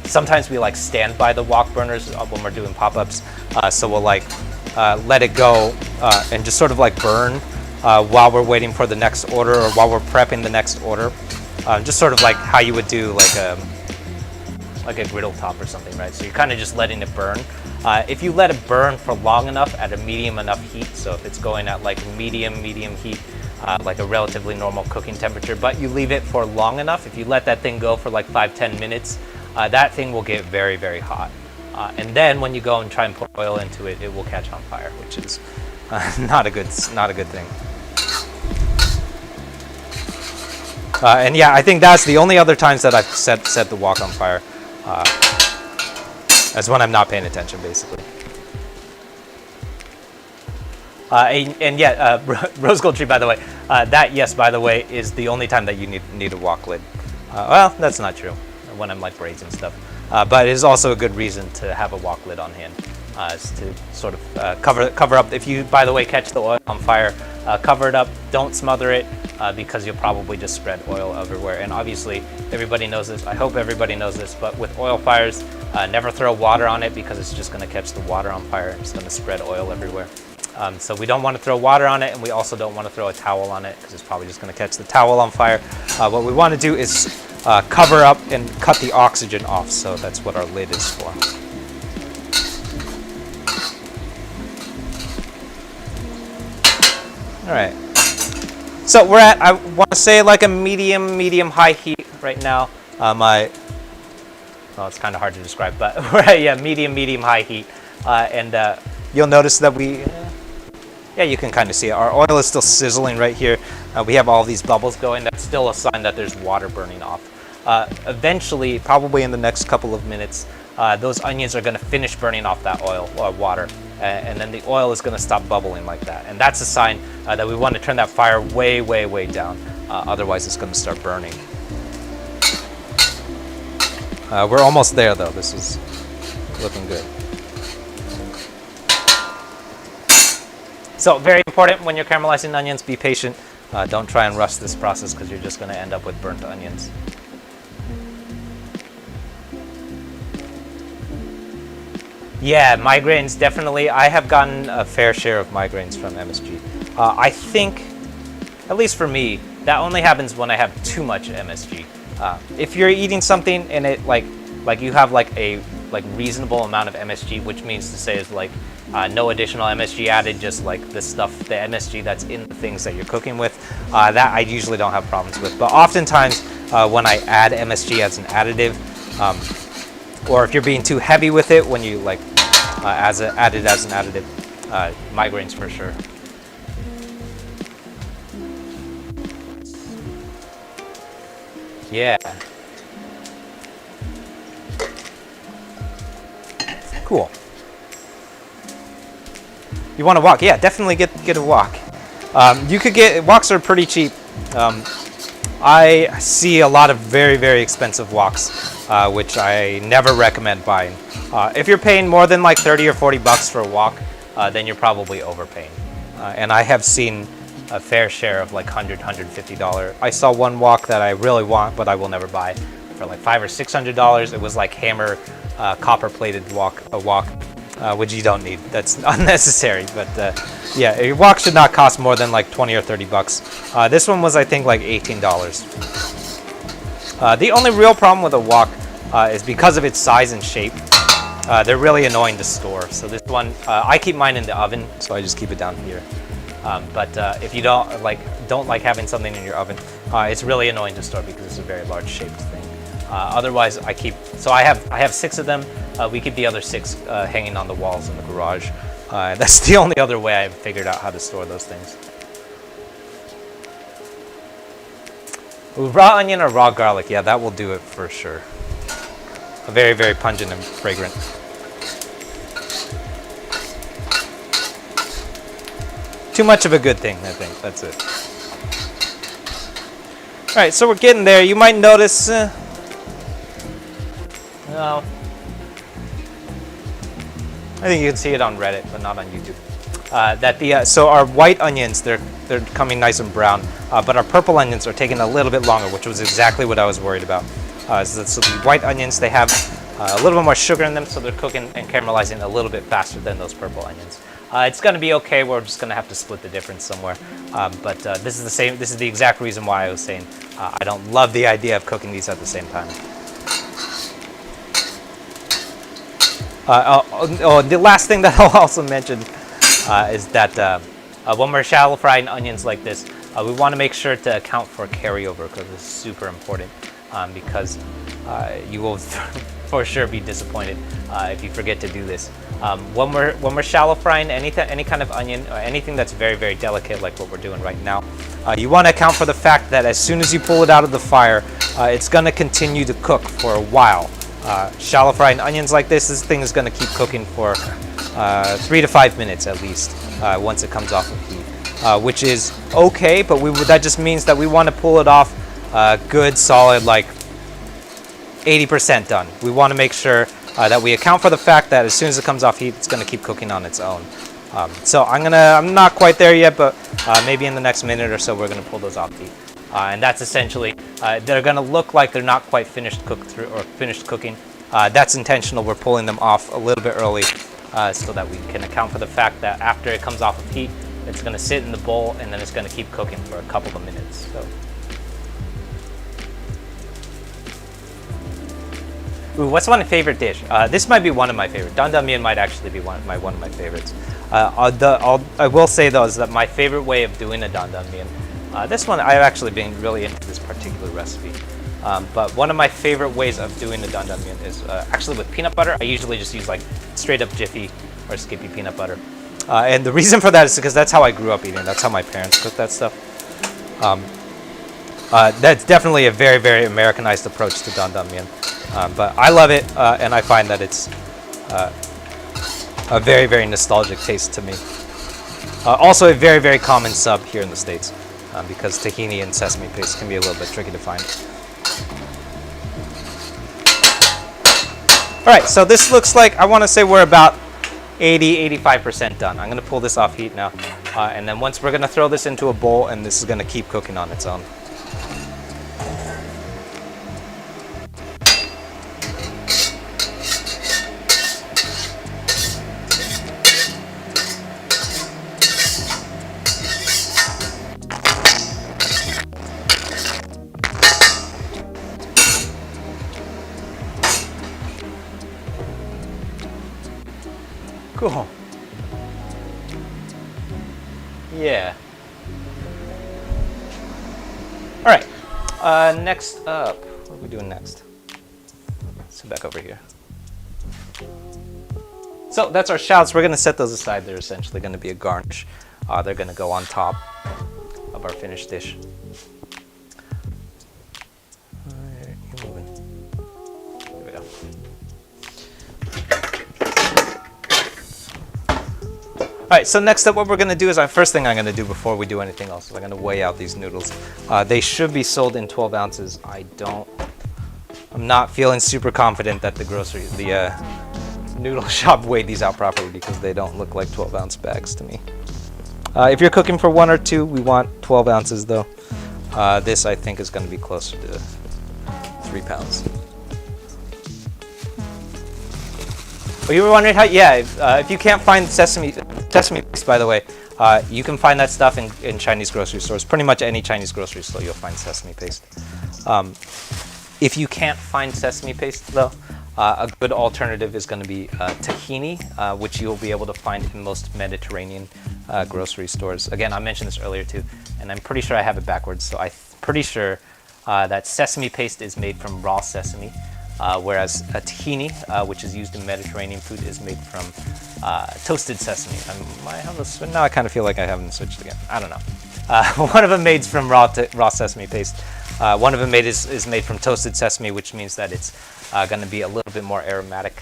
sometimes we like stand by the wok burners when we're doing pop-ups, so we'll like let it go and just sort of like burn while we're waiting for the next order or while we're prepping the next order. Just sort of like how you would do like a griddle top or something, right? So you're kind of just letting it burn. If you let it burn for long enough at a medium enough heat, so if it's going at like medium heat, like a relatively normal cooking temperature, but you leave it for long enough, if you let that thing go for like 5-10 minutes, that thing will get very, very hot. And then when you go and try and put oil into it, it will catch on fire, which is not a good thing. And yeah, I think that's the only other times that I've set the wok on fire. That's when I'm not paying attention, basically. And yeah, rose gold tree, by the way, that, yes, by the way, is the only time that you need a wok lid. Well, that's not true when I'm like braising stuff. But it is also a good reason to have a wok lid on hand, is to sort of cover up. If you, by the way, catch the oil on fire, cover it up, don't smother it, because you'll probably just spread oil everywhere. And obviously, everybody knows this. I hope everybody knows this, but with oil fires, never throw water on it because it's just going to catch the water on fire and it's going to spread oil everywhere. So we don't want to throw water on it, and we also don't want to throw a towel on it because it's probably just going to catch the towel on fire. What we want to do is cover up and cut the oxygen off, so that's what our lid is for. All right. So we're at, I want to say like a medium high heat right now. Well, it's kind of hard to describe, but we're at, yeah, medium high heat. And you'll notice that yeah, you can kind of see it. Our oil is still sizzling right here. We have all these bubbles going. That's still a sign that there's water burning off. Eventually, probably in the next couple of minutes, those onions are going to finish burning off that oil or water. And then the oil is going to stop bubbling like that. And that's a sign that we want to turn that fire way down. Otherwise, it's going to start burning. We're almost there, though. This is looking good. So very important when you're caramelizing onions, be patient. Don't try and rush this process because you're just going to end up with burnt onions. Yeah, migraines, definitely. I have gotten a fair share of migraines from MSG. I think, at least for me, that only happens when I have too much MSG. If you're eating something and it like you have like a reasonable amount of MSG, which means to say is like no additional MSG added, just like the stuff, the MSG that's in the things that you're cooking with, that I usually don't have problems with. But oftentimes when I add MSG as an additive, or if you're being too heavy with it when you like add it as an additive, migraines for sure. Yeah. Cool. You want a wok? Yeah, definitely get a wok. You could get, woks are pretty cheap. I see a lot of very expensive woks, which I never recommend buying. If you're paying more than like 30 or 40 bucks for a wok, then you're probably overpaying. And I have seen a fair share of like $100, $150. I saw one wok that I really want, but I will never buy, for like $500 or $600. It was like hammer copper-plated wok, which you don't need. That's unnecessary. But yeah, a wok should not cost more than like 20 or 30 bucks. This one was, I think, like $18. The only real problem with a wok is because of its size and shape. They're really annoying to store. So this one, I keep mine in the oven, so I just keep it down here. But if you don't like having something in your oven, it's really annoying to store because it's a very large shaped thing. Otherwise, I have 6 of them. We keep the other 6 hanging on the walls in the garage. That's the only other way I've figured out how to store those things. Ooh, raw onion or raw garlic, yeah, that will do it for sure. Very pungent and fragrant. Too much of a good thing, I think. That's it. Alright, so we're getting there. You might notice... no. I think you can see it on Reddit, but not on YouTube. So our white onions, they're coming nice and brown, but our purple onions are taking a little bit longer, which was exactly what I was worried about. So the white onions, they have a little bit more sugar in them, so they're cooking and caramelizing a little bit faster than those purple onions. It's going to be okay. We're just going to have to split the difference somewhere. But this is the same. This is the exact reason why I was saying I don't love the idea of cooking these at the same time. The last thing that I'll also mention is that when we're shallow frying onions like this, we want to make sure to account for carryover, because it's super important. Because you will for sure be disappointed if you forget to do this. When we're shallow frying any kind of onion or anything that's very, very delicate, like what we're doing right now, you want to account for the fact that as soon as you pull it out of the fire, it's going to continue to cook for a while. Shallow frying onions like this thing is going to keep cooking for 3 to 5 minutes at least once it comes off of heat, which is okay, but that just means that we want to pull it off good, solid, like 80% done. We want to make sure that we account for the fact that as soon as it comes off heat, it's going to keep cooking on its own. So I'm not quite there yet, but maybe in the next minute or so, we're going to pull those off heat. And that's essentially, they're going to look like they're not quite finished cooking. That's intentional. We're pulling them off a little bit early so that we can account for the fact that after it comes off of heat, it's going to sit in the bowl and then it's going to keep cooking for a couple of minutes. So. Ooh, what's my favorite dish? This might be one of my favorites. Dan mian might actually be one of my favorites. I will say though is that my favorite way of doing a dan mian. This one I've actually been really into this particular recipe. But one of my favorite ways of doing the dan mian is actually with peanut butter. I usually just use like straight up Jiffy or Skippy peanut butter. And the reason for that is because that's how I grew up eating. That's how my parents cooked that stuff. That's definitely a very, very Americanized approach to dan mian. But I love it, and I find that it's a very, very nostalgic taste to me. Also a very, very common sub here in the States, because tahini and sesame paste can be a little bit tricky to find. Alright, so this looks like, I want to say we're about 80-85% done. I'm going to pull this off heat now, and then once we're going to throw this into a bowl, and this is going to keep cooking on its own. Cool. Yeah. All right. Next up, what are we doing next? So back over here. So that's our shallots. We're going to set those aside. They're essentially going to be a garnish. They're going to go on top of our finished dish. All right, you're moving. Here we go. Alright, so next up what we're going to do is, first thing I'm going to do before we do anything else is I'm going to weigh out these noodles. They should be sold in 12 ounces. I'm not feeling super confident that the noodle shop weighed these out properly because they don't look like 12-ounce bags to me. If you're cooking for 1 or 2, we want 12 ounces though. This I think is going to be closer to 3 pounds. Well, you were wondering how? Yeah, if you can't find sesame paste, by the way, you can find that stuff in Chinese grocery stores. Pretty much any Chinese grocery store, you'll find sesame paste. If you can't find sesame paste, though, a good alternative is going to be tahini, which you'll be able to find in most Mediterranean grocery stores. Again, I mentioned this earlier too, and I'm pretty sure I have it backwards. So I'm pretty sure that sesame paste is made from raw sesame. Whereas a tahini, which is used in Mediterranean food, is made from toasted sesame. Now I kind of feel like I haven't switched again. I don't know. One of them made from raw sesame paste. One of them is made from toasted sesame, which means that it's going to be a little bit more aromatic.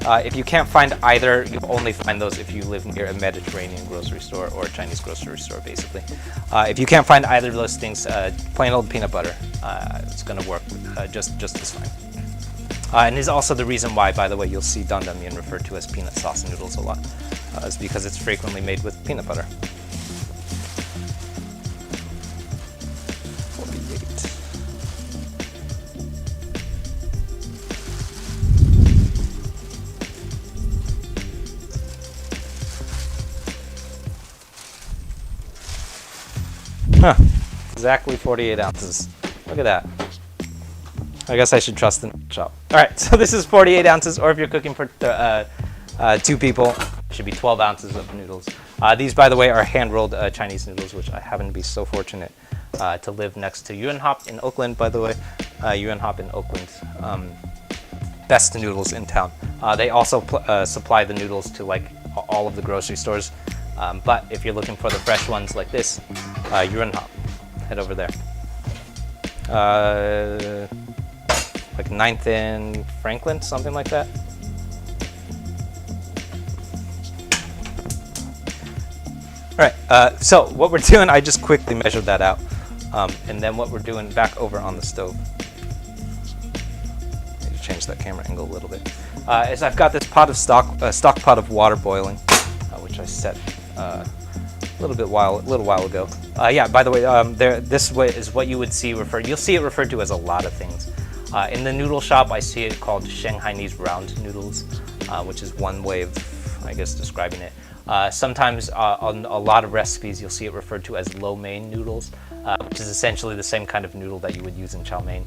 If you can't find either, you'll only find those if you live near a Mediterranean grocery store or a Chinese grocery store, basically. If you can't find either of those things, plain old peanut butter is going to work just as fine. And is also the reason why, by the way, you'll see dandang mian referred to as peanut sauce noodles a lot, is because it's frequently made with peanut butter. 48. Huh, exactly 48 ounces. Look at that. I guess I should trust the shop. All right, so this is 48 ounces, or if you're cooking for 2 people, it should be 12 ounces of noodles. These, by the way, are hand-rolled Chinese noodles, which I happen to be so fortunate to live next to Yuan Hop in Oakland, by the way. Yuan Hop in Oakland, best noodles in town. They also supply the noodles to like all of the grocery stores. But if you're looking for the fresh ones like this, Yuan Hop, head over there. Like 9th and Franklin, something like that. All right, so what we're doing, I just quickly measured that out. And then what we're doing back over on the stove, I need to change that camera angle a little bit, is I've got this pot of stock pot of water boiling, which I set a little while ago. Yeah, by the way, this is what you would see referred. You'll see it referred to as a lot of things. In the noodle shop, I see it called Shanghainese round noodles, which is one way of, I guess, describing it. Sometimes on a lot of recipes, you'll see it referred to as lo mein noodles, which is essentially the same kind of noodle that you would use in chow mein.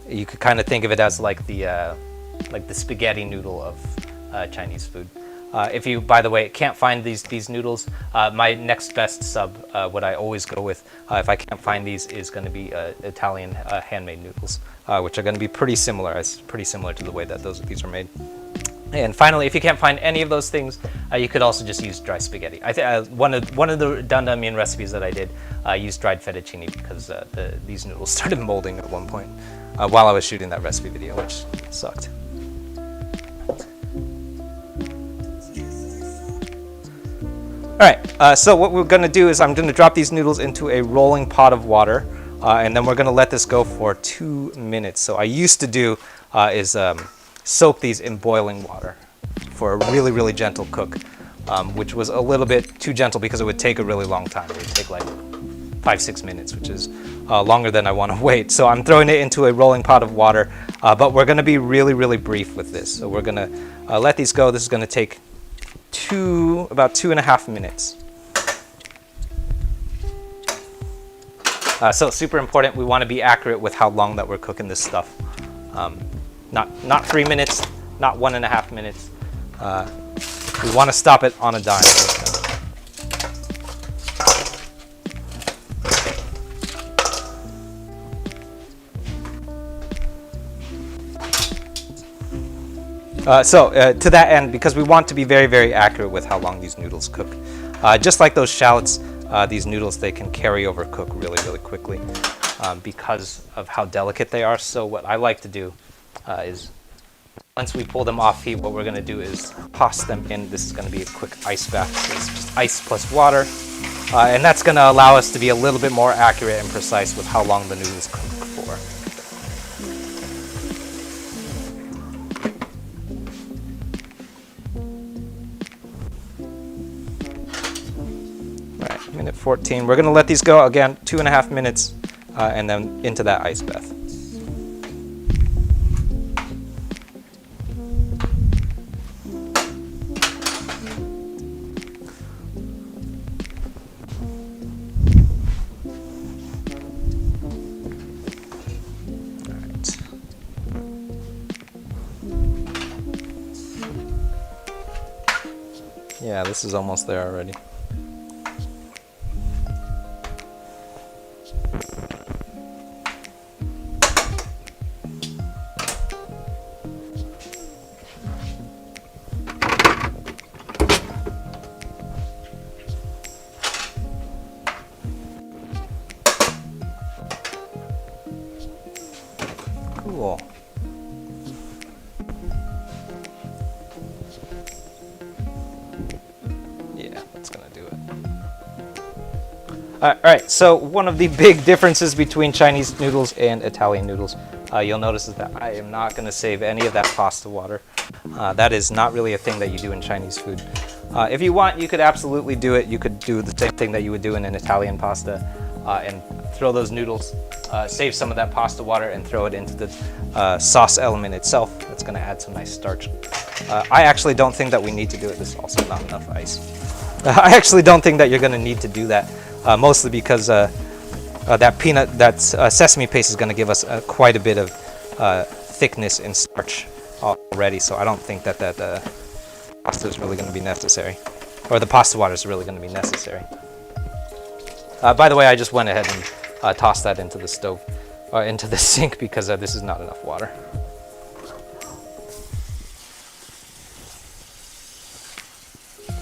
You could kind of think of it as like the spaghetti noodle of Chinese food. If you, by the way, can't find these noodles, my next best sub, what I always go with, if I can't find these, is going to be Italian handmade noodles, which are going to be pretty similar to the way that these are made. And finally, if you can't find any of those things, you could also just use dry spaghetti. One of the dandang mian recipes that I did used dried fettuccine because these noodles started molding at one point while I was shooting that recipe video, which sucked. All right, so what we're going to do is I'm going to drop these noodles into a rolling pot of water, and then we're going to let this go for 2 minutes. So I used to do is soak these in boiling water for a really, really gentle cook, which was a little bit too gentle because it would take a really long time. It would take like 5-6 minutes, which is longer than I want to wait. So I'm throwing it into a rolling pot of water, but we're going to be really, really brief with this. So we're going to let these go. This is going to take about 2.5 minutes. So super important, we want to be accurate with how long that we're cooking this stuff. Not 3 minutes, not 1.5 minutes. We want to stop it on a dime. To that end, because we want to be very, very accurate with how long these noodles cook. Just like those shallots, these noodles, they can carry over cook really, really quickly because of how delicate they are. So what I like to do is once we pull them off heat, what we're going to do is toss them in. This is going to be a quick ice bath. So it's just ice plus water. And that's going to allow us to be a little bit more accurate and precise with how long the noodles cook for. Minute 14. We're going to let these go again 2.5 minutes and then into that ice bath. All right. Yeah, this is almost there already. Cool. All right, so one of the big differences between Chinese noodles and Italian noodles, you'll notice is that I am not going to save any of that pasta water. That is not really a thing that you do in Chinese food. If you want, you could absolutely do it. You could do the same thing that you would do in an Italian pasta and throw those noodles, save some of that pasta water and throw it into the sauce element itself. That's going to add some nice starch. I actually don't think that we need to do it. There's also not enough ice. I actually don't think that you're going to need to do that. Mostly because that sesame paste is going to give us quite a bit of thickness and starch already, so I don't think that pasta is really going to be necessary, or the pasta water is really going to be necessary. By the way, I just went ahead and tossed that into the stove, or into the sink, because this is not enough water.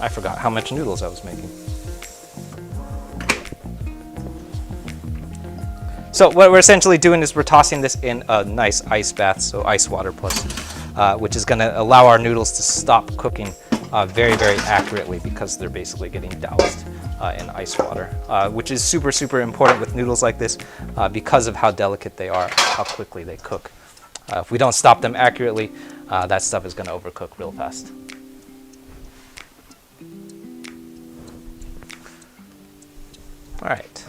I forgot how much noodles I was making. So what we're essentially doing is we're tossing this in a nice ice bath, so ice water plus, which is going to allow our noodles to stop cooking very, very accurately, because they're basically getting doused in ice water, which is super, super important with noodles like this because of how delicate they are, how quickly they cook. If we don't stop them accurately, that stuff is going to overcook real fast. All right.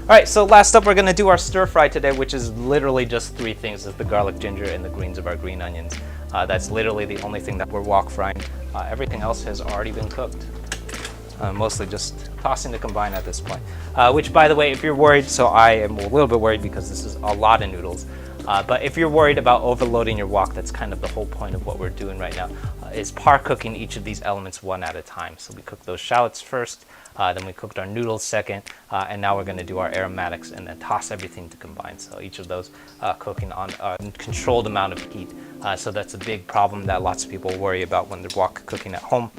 All right, so last up, we're gonna do our stir fry today, which is literally just three things: is the garlic, ginger, and the greens of our green onions. That's literally the only thing that we're wok frying. Everything else has already been cooked. Mostly just tossing to combine at this point. Which, by the way, if you're worried, so I am a little bit worried because this is a lot of noodles. But if you're worried about overloading your wok, that's kind of the whole point of what we're doing right now, is par cooking each of these elements one at a time. So we cook those shallots first, then we cooked our noodles second, and now we're going to do our aromatics and then toss everything to combine. So each of those cooking on a controlled amount of heat. So that's a big problem that lots of people worry about when they're wok cooking at home,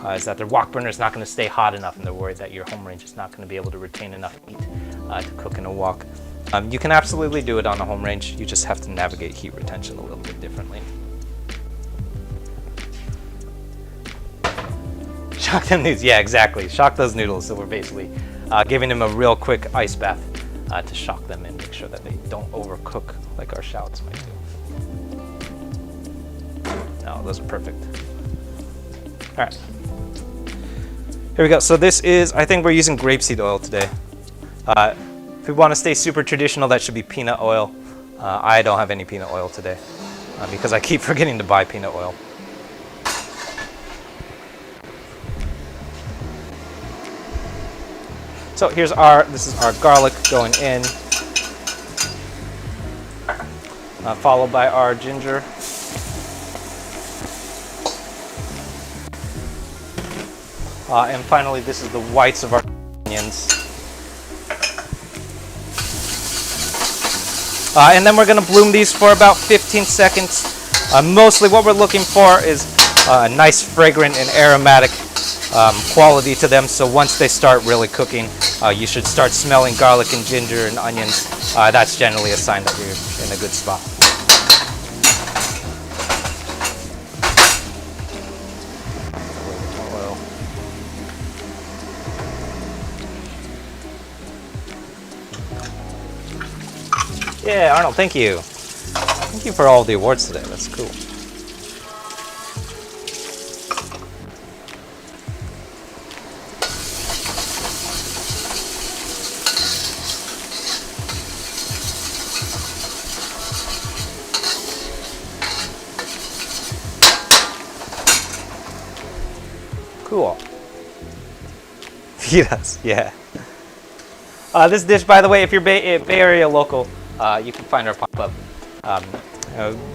is that their wok burner is not going to stay hot enough, and they're worried that your home range is not going to be able to retain enough heat to cook in a wok. You can absolutely do it on a home range. You just have to navigate heat retention a little bit differently. Shock them noodles. Yeah, exactly. Shock those noodles. So we're basically giving them a real quick ice bath to shock them and make sure that they don't overcook like our shallots might do. No, those are perfect. All right. Here we go. So this is, I think we're using grapeseed oil today. If we want to stay super traditional, that should be peanut oil. I don't have any peanut oil today because I keep forgetting to buy peanut oil. So here's this is our garlic going in, followed by our ginger. And finally, this is the whites of our onions. And then we're going to bloom these for about 15 seconds. Mostly what we're looking for is a nice fragrant and aromatic quality to them. So once they start really cooking, you should start smelling garlic and ginger and onions. That's generally a sign that you're in a good spot. Yeah, Arnold, thank you. Thank you for all the awards today. That's cool. Cool. Feed us, yeah. This dish, by the way, if you're Bay Area local, you can find our pop-up.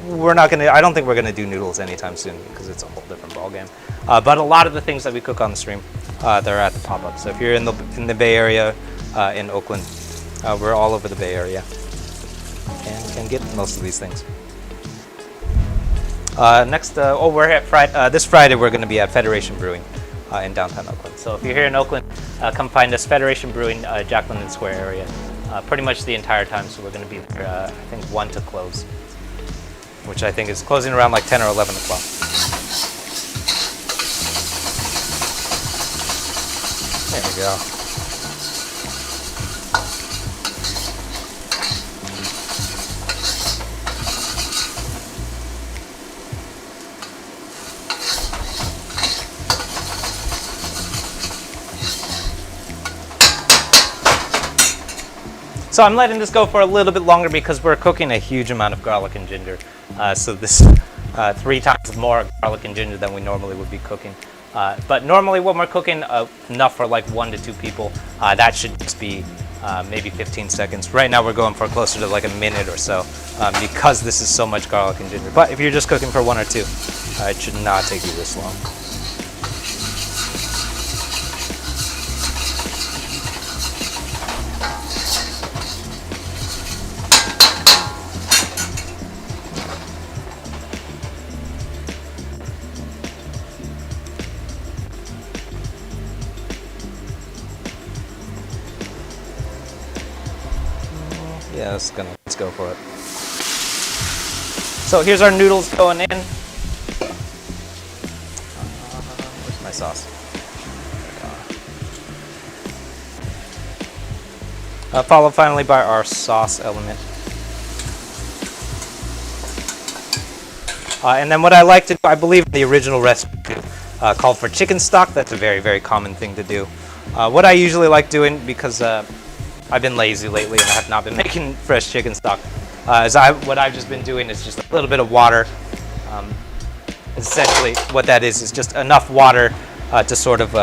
We're not gonna. I don't think we're gonna do noodles anytime soon because it's a whole different ballgame. But a lot of the things that we cook on the stream, they're at the pop-up. So if you're in the Bay Area, in Oakland, we're all over the Bay Area, and can get most of these things. Next, we're at this Friday we're gonna be at Federation Brewing. in downtown Oakland. So if you're here in Oakland, come find us, Federation Brewing, Jack London Square area, pretty much the entire time. So we're going to be there, I think 1 to close, which I think is closing around like 10 or 11 o'clock. There we go. So I'm letting this go for a little bit longer because we're cooking a huge amount of garlic and ginger. So this 3 times more garlic and ginger than we normally would be cooking. But normally when we're cooking enough for like 1 to 2 people, that should just be maybe 15 seconds. Right now we're going for closer to like a minute or so because this is so much garlic and ginger. But if you're just cooking for 1 or 2, it should not take you this long. Yeah, let's go for it. So here's our noodles going in. Where's my sauce? Followed finally by our sauce element. And then what I like to do, I believe the original recipe called for chicken stock. That's a very, very common thing to do. What I usually like doing, because I've been lazy lately and I have not been making fresh chicken stock. What I've just been doing is just a little bit of water. Essentially what that is just enough water to sort of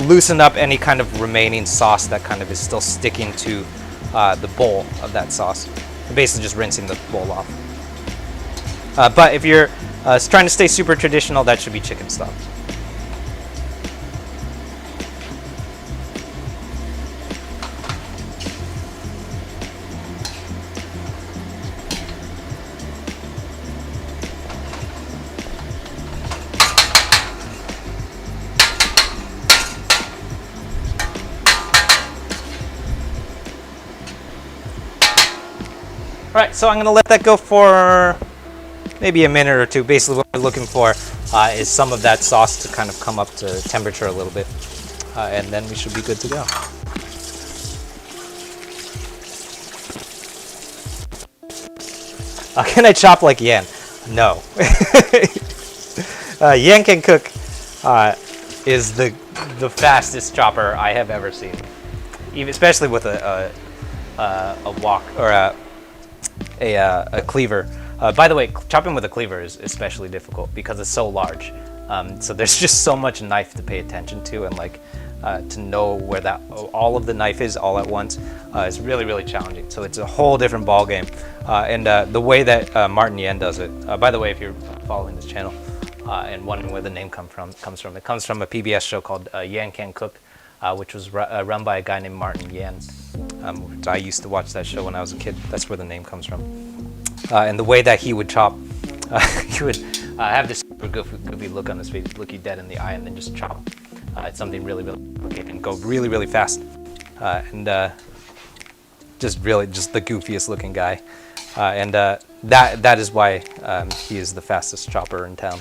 loosen up any kind of remaining sauce that kind of is still sticking to the bowl of that sauce. Basically just rinsing the bowl off. But if you're trying to stay super traditional, that should be chicken stock. All right, so I'm gonna let that go for maybe a minute or 2. Basically what we're looking for is some of that sauce to kind of come up to temperature a little bit. And then we should be good to go. Can I chop like Yan? No. Yan can cook is the fastest chopper I have ever seen. Even especially with a wok or a cleaver. By the way, chopping with a cleaver is especially difficult because it's so large. So there's just so much knife to pay attention to, and like to know where that all of the knife is all at once is really, really challenging. So it's a whole different ball game. And the way that Martin Yan does it. By the way, if you're following this channel and wondering where the name comes from, it comes from a PBS show called Yan Can Cook, which was run by a guy named Martin Yan. Which I used to watch that show when I was a kid. That's where the name comes from. And the way that he would chop, he would have this super goofy look on his face, look you dead in the eye, and then just chop. It's something really, really complicated and go really, really fast. And just the goofiest looking guy. And that is why he is the fastest chopper in town.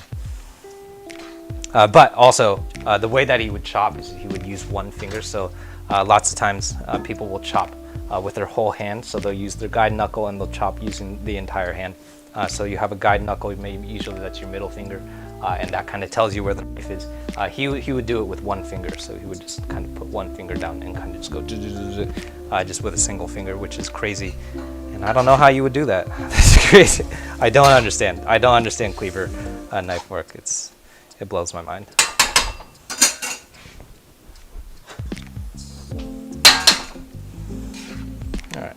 But also, the way that he would chop is he would use one finger. So lots of times people will chop with their whole hand. So they'll use their guide knuckle and they'll chop using the entire hand. So you have a guide knuckle, usually that's your middle finger, and that kind of tells you where the knife is. He would do it with one finger. So he would just kind of put one finger down and kind of just go just with a single finger, which is crazy. And I don't know how you would do that. That's crazy. I don't understand. I don't understand cleaver knife work. It blows my mind. All right.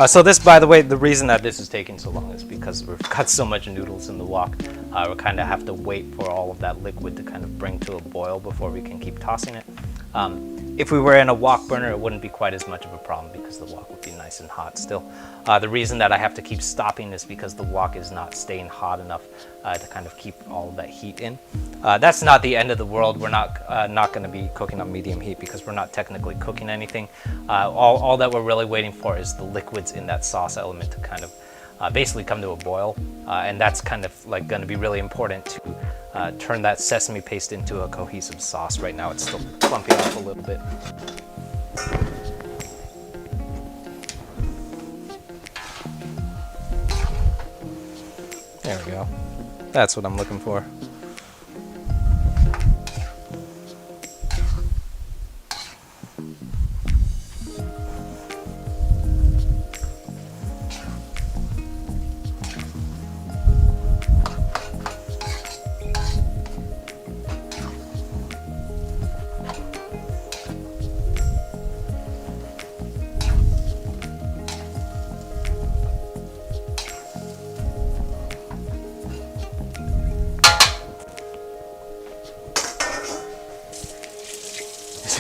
So this, by the way, the reason that this is taking so long is because we've got so much noodles in the wok. We kind of have to wait for all of that liquid to kind of bring to a boil before we can keep tossing it. If we were in a wok burner, it wouldn't be quite as much of a problem because the wok would be nice and hot still. The reason that I have to keep stopping is because the wok is not staying hot enough to kind of keep all of that heat in. That's not the end of the world. We're not going to be cooking on medium heat because we're not technically cooking anything. All that we're really waiting for is the liquids in that sauce element to kind of basically come to a boil, and that's kind of like going to be really important to turn that sesame paste into a cohesive sauce. Right now it's still clumping up a little bit. There we go. That's what I'm looking for.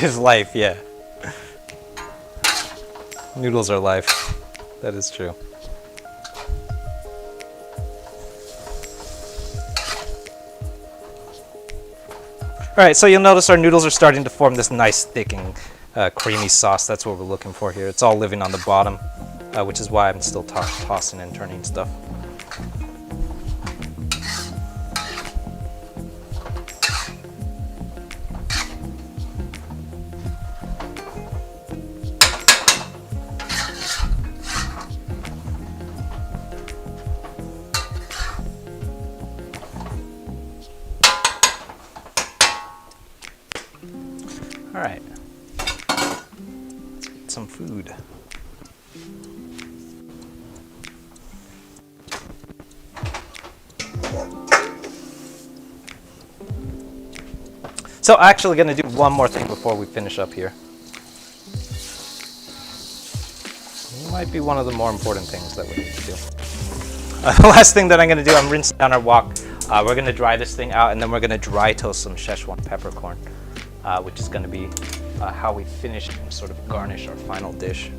This is life, yeah. Noodles are life. That is true. Alright, so you'll notice our noodles are starting to form this nice, thick and creamy sauce. That's what we're looking for here. It's all living on the bottom, which is why I'm still tossing and turning stuff. All right, let's get some food. So I'm actually going to do one more thing before we finish up here. It might be one of the more important things that we need to do. The last thing that I'm going to do, I'm rinsing down our wok. We're going to dry this thing out, and then we're going to dry toast some Szechuan peppercorn. Which is going to be how we finish and sort of garnish our final dish.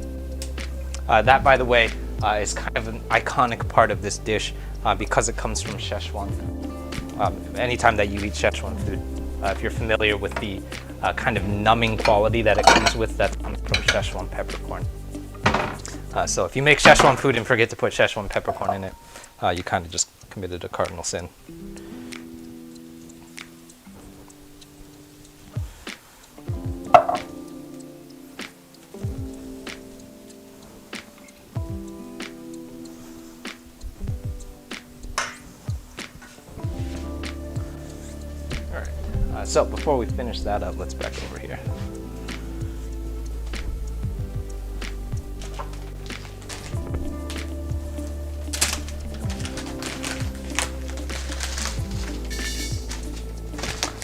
That, by the way, is kind of an iconic part of this dish because it comes from Sichuan. Anytime that you eat Sichuan food, if you're familiar with the kind of numbing quality that it comes with, that comes from Szechuan peppercorn. So if you make Szechuan food and forget to put Szechuan peppercorn in it, you kind of just committed a cardinal sin. So before we finish that up, let's back over here.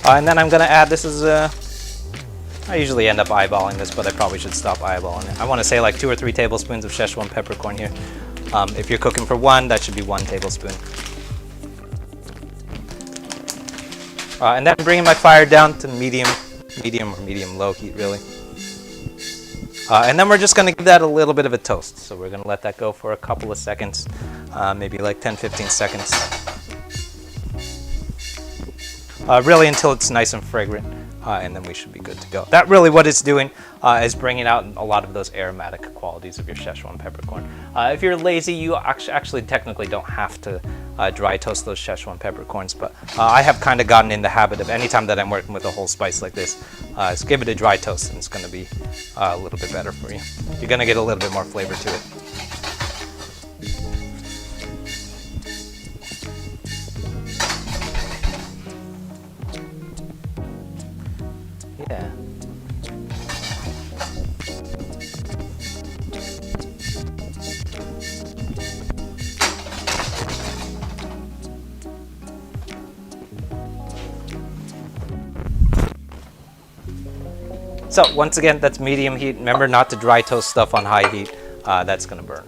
And then I'm going to add, this is, I usually end up eyeballing this, but I probably should stop eyeballing it. I want to say like 2 or 3 tablespoons of Szechuan peppercorn here. If you're cooking for 1, that should be 1 tablespoon. And then bringing my fire down to medium or medium-low heat, really. And then we're just going to give that a little bit of a toast. So we're going to let that go for a couple of seconds, maybe like 10-15 seconds. Really until it's nice and fragrant, and then we should be good to go. That really what it's doing is bringing out a lot of those aromatic qualities of your Szechuan peppercorn. If you're lazy, you actually technically don't have to dry toast those Szechuan peppercorns, but I have kind of gotten in the habit of anytime that I'm working with a whole spice like this, is give it a dry toast and it's going to be a little bit better for you. You're going to get a little bit more flavor to it. Yeah. So once again, that's medium heat. Remember not to dry toast stuff on high heat. That's going to burn.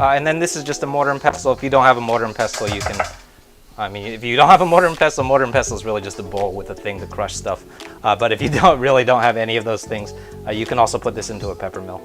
And then this is just a mortar and pestle. If you don't have a mortar and pestle, you can, I mean, if you don't have a mortar and pestle is really just a bowl with a thing to crush stuff. But if you really don't have any of those things, you can also put this into a pepper mill.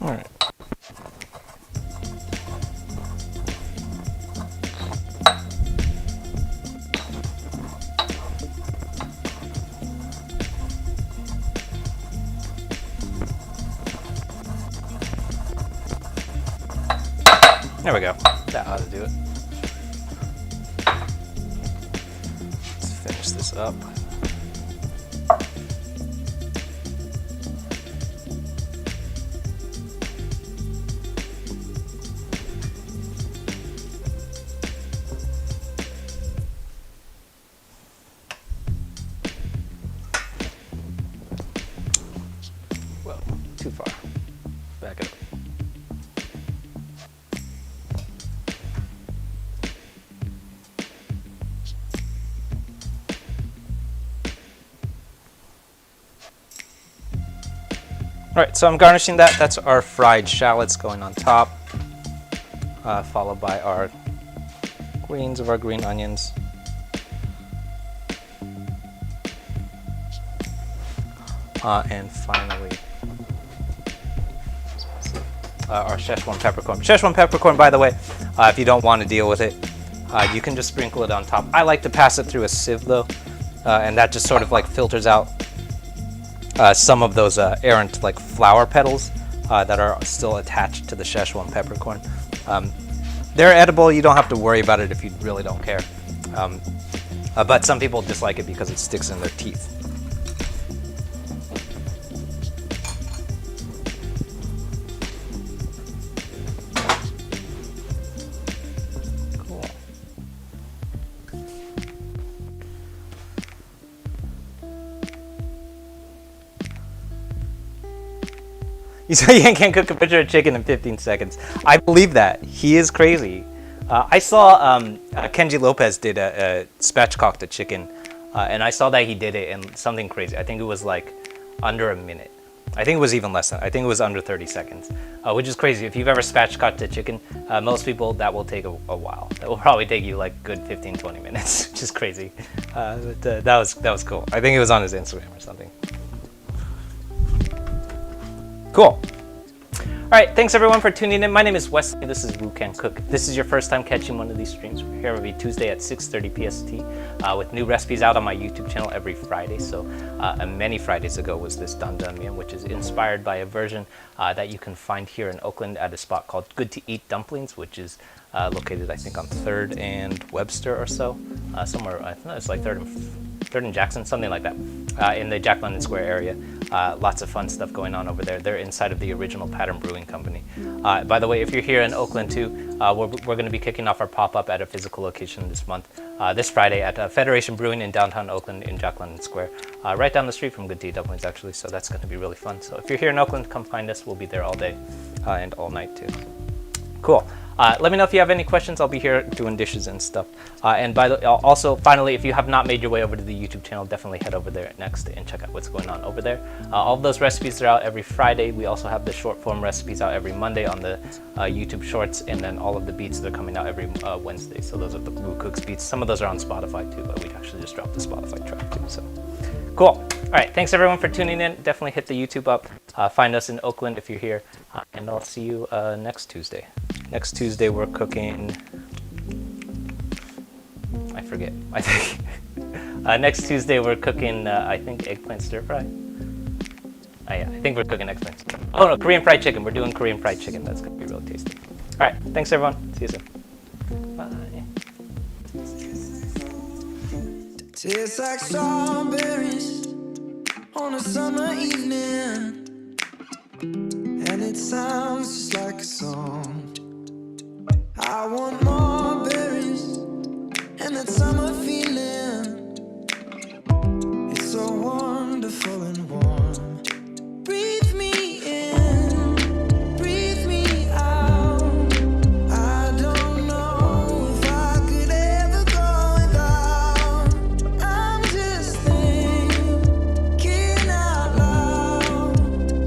All right. There we go. That ought to do it. Let's finish this up. Well, too far. Back it up. All right, so I'm garnishing that. That's our fried shallots going on top, followed by our greens of our green onions. And finally, our Szechuan peppercorn. Szechuan peppercorn, by the way, if you don't want to deal with it, you can just sprinkle it on top. I like to pass it through a sieve though, and that just sort of like filters out some of those errant like flower petals that are still attached to the Szechuan peppercorn. They're edible. You don't have to worry about it if you really don't care. But some people dislike it because it sticks in their teeth. You say you can't cook a picture of chicken in 15 seconds. I believe that. He is crazy. I saw Kenji Lopez did a spatchcocked chicken, and I saw that he did it in something crazy. I think it was like under a minute. I think it was even less than. I think it was under 30 seconds, which is crazy. If you've ever spatchcocked a chicken, most people that will take a while. That will probably take you like good 15-20 minutes, which is crazy. But that was cool. I think it was on his Instagram or something. Cool. All right, thanks everyone for tuning in. My name is Wesley. This is Wu Can Cook. If this is your first time catching one of these streams, we're here every Tuesday at 6:30 PST with new recipes out on my YouTube channel every Friday. So many Fridays ago was this dan mian, which is inspired by a version that you can find here in Oakland at a spot called Good to Eat Dumplings, which is located, I think, on 3rd and Webster or so, somewhere. I think it's like 3rd and Jackson, something like that, in the Jack London Square area. Lots of fun stuff going on over there. They're inside of the original Pattern Brewing Company. By the way, if you're here in Oakland too, we're going to be kicking off our pop-up at a physical location this month, this Friday at Federation Brewing in downtown Oakland in Jack London Square, right down the street from Good to Eat Dumplings actually, so that's going to be really fun. So if you're here in Oakland, come find us. We'll be there all day and all night too. Cool. Let me know if you have any questions. I'll be here doing dishes and stuff. And also, finally, if you have not made your way over to the YouTube channel, definitely head over there next and check out what's going on over there. All of those recipes are out every Friday. We also have the short form recipes out every Monday on the YouTube Shorts, and then all of the beats that are coming out every Wednesday. So those are the Wu Cooks beats. Some of those are on Spotify too, but we actually just dropped the Spotify track too. So Cool. All right, thanks everyone for tuning in. Definitely hit the YouTube up. Find us in Oakland if you're here, and I'll see you next Tuesday. Next Tuesday we're cooking. I forget. I think next Tuesday we're cooking. I think eggplant stir fry. Yeah, I think we're cooking eggplant. Oh no, Korean fried chicken. We're doing Korean fried chicken. That's gonna be real tasty. All right, thanks everyone. See you soon. Bye. Tastes like strawberries on a summer evening, and it sounds just like a song. I want more berries and that summer feeling. It's so wonderful and warm. Breathe me in, breathe me out. I don't know if I could ever go without. I'm just thinking out loud.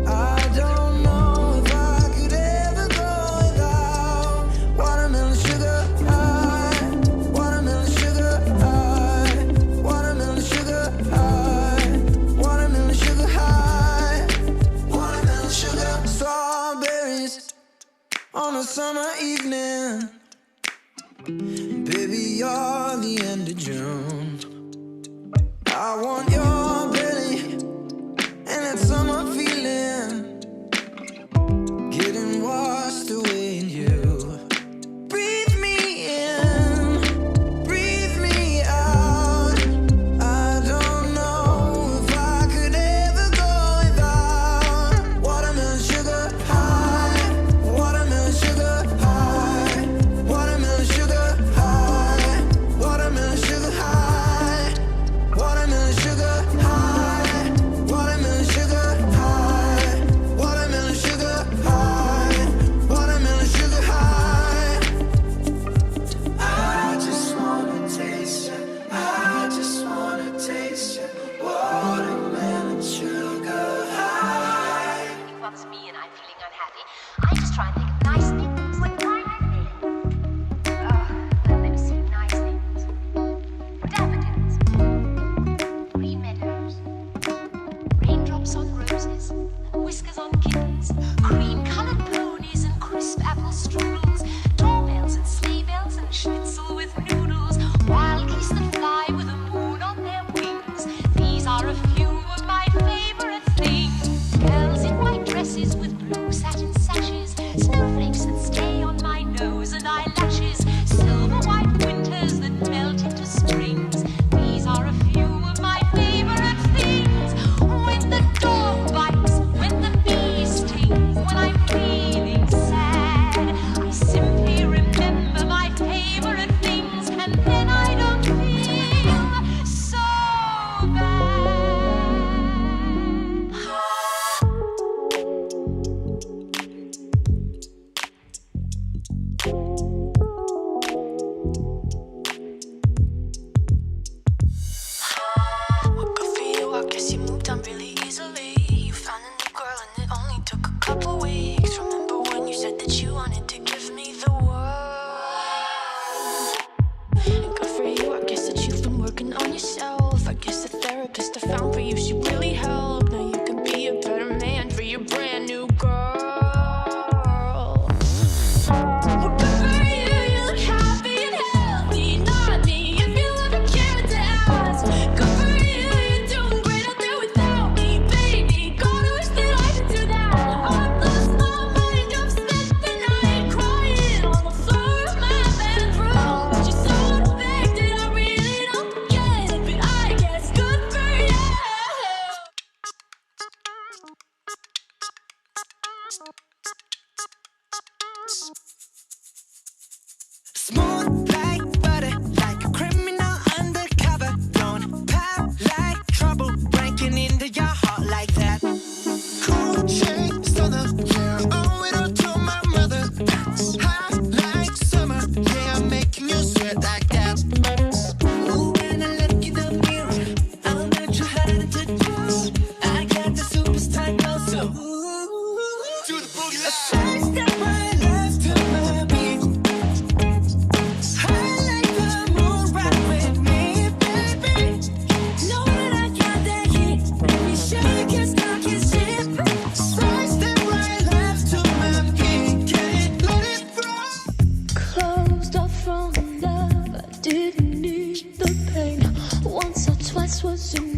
I don't know if I could ever go without watermelon sugar high, watermelon sugar high, watermelon sugar high, watermelon sugar high, watermelon sugar. Strawberries on a summer evening. Baby, you're the end of June. I want your belly and that summer feeling, getting washed away in you. Breathe me in, breathe me out. I don't know if I could ever go without watermelon sugar high, watermelon sugar high, watermelon sugar high, watermelon sugar high, watermelon sugar this was your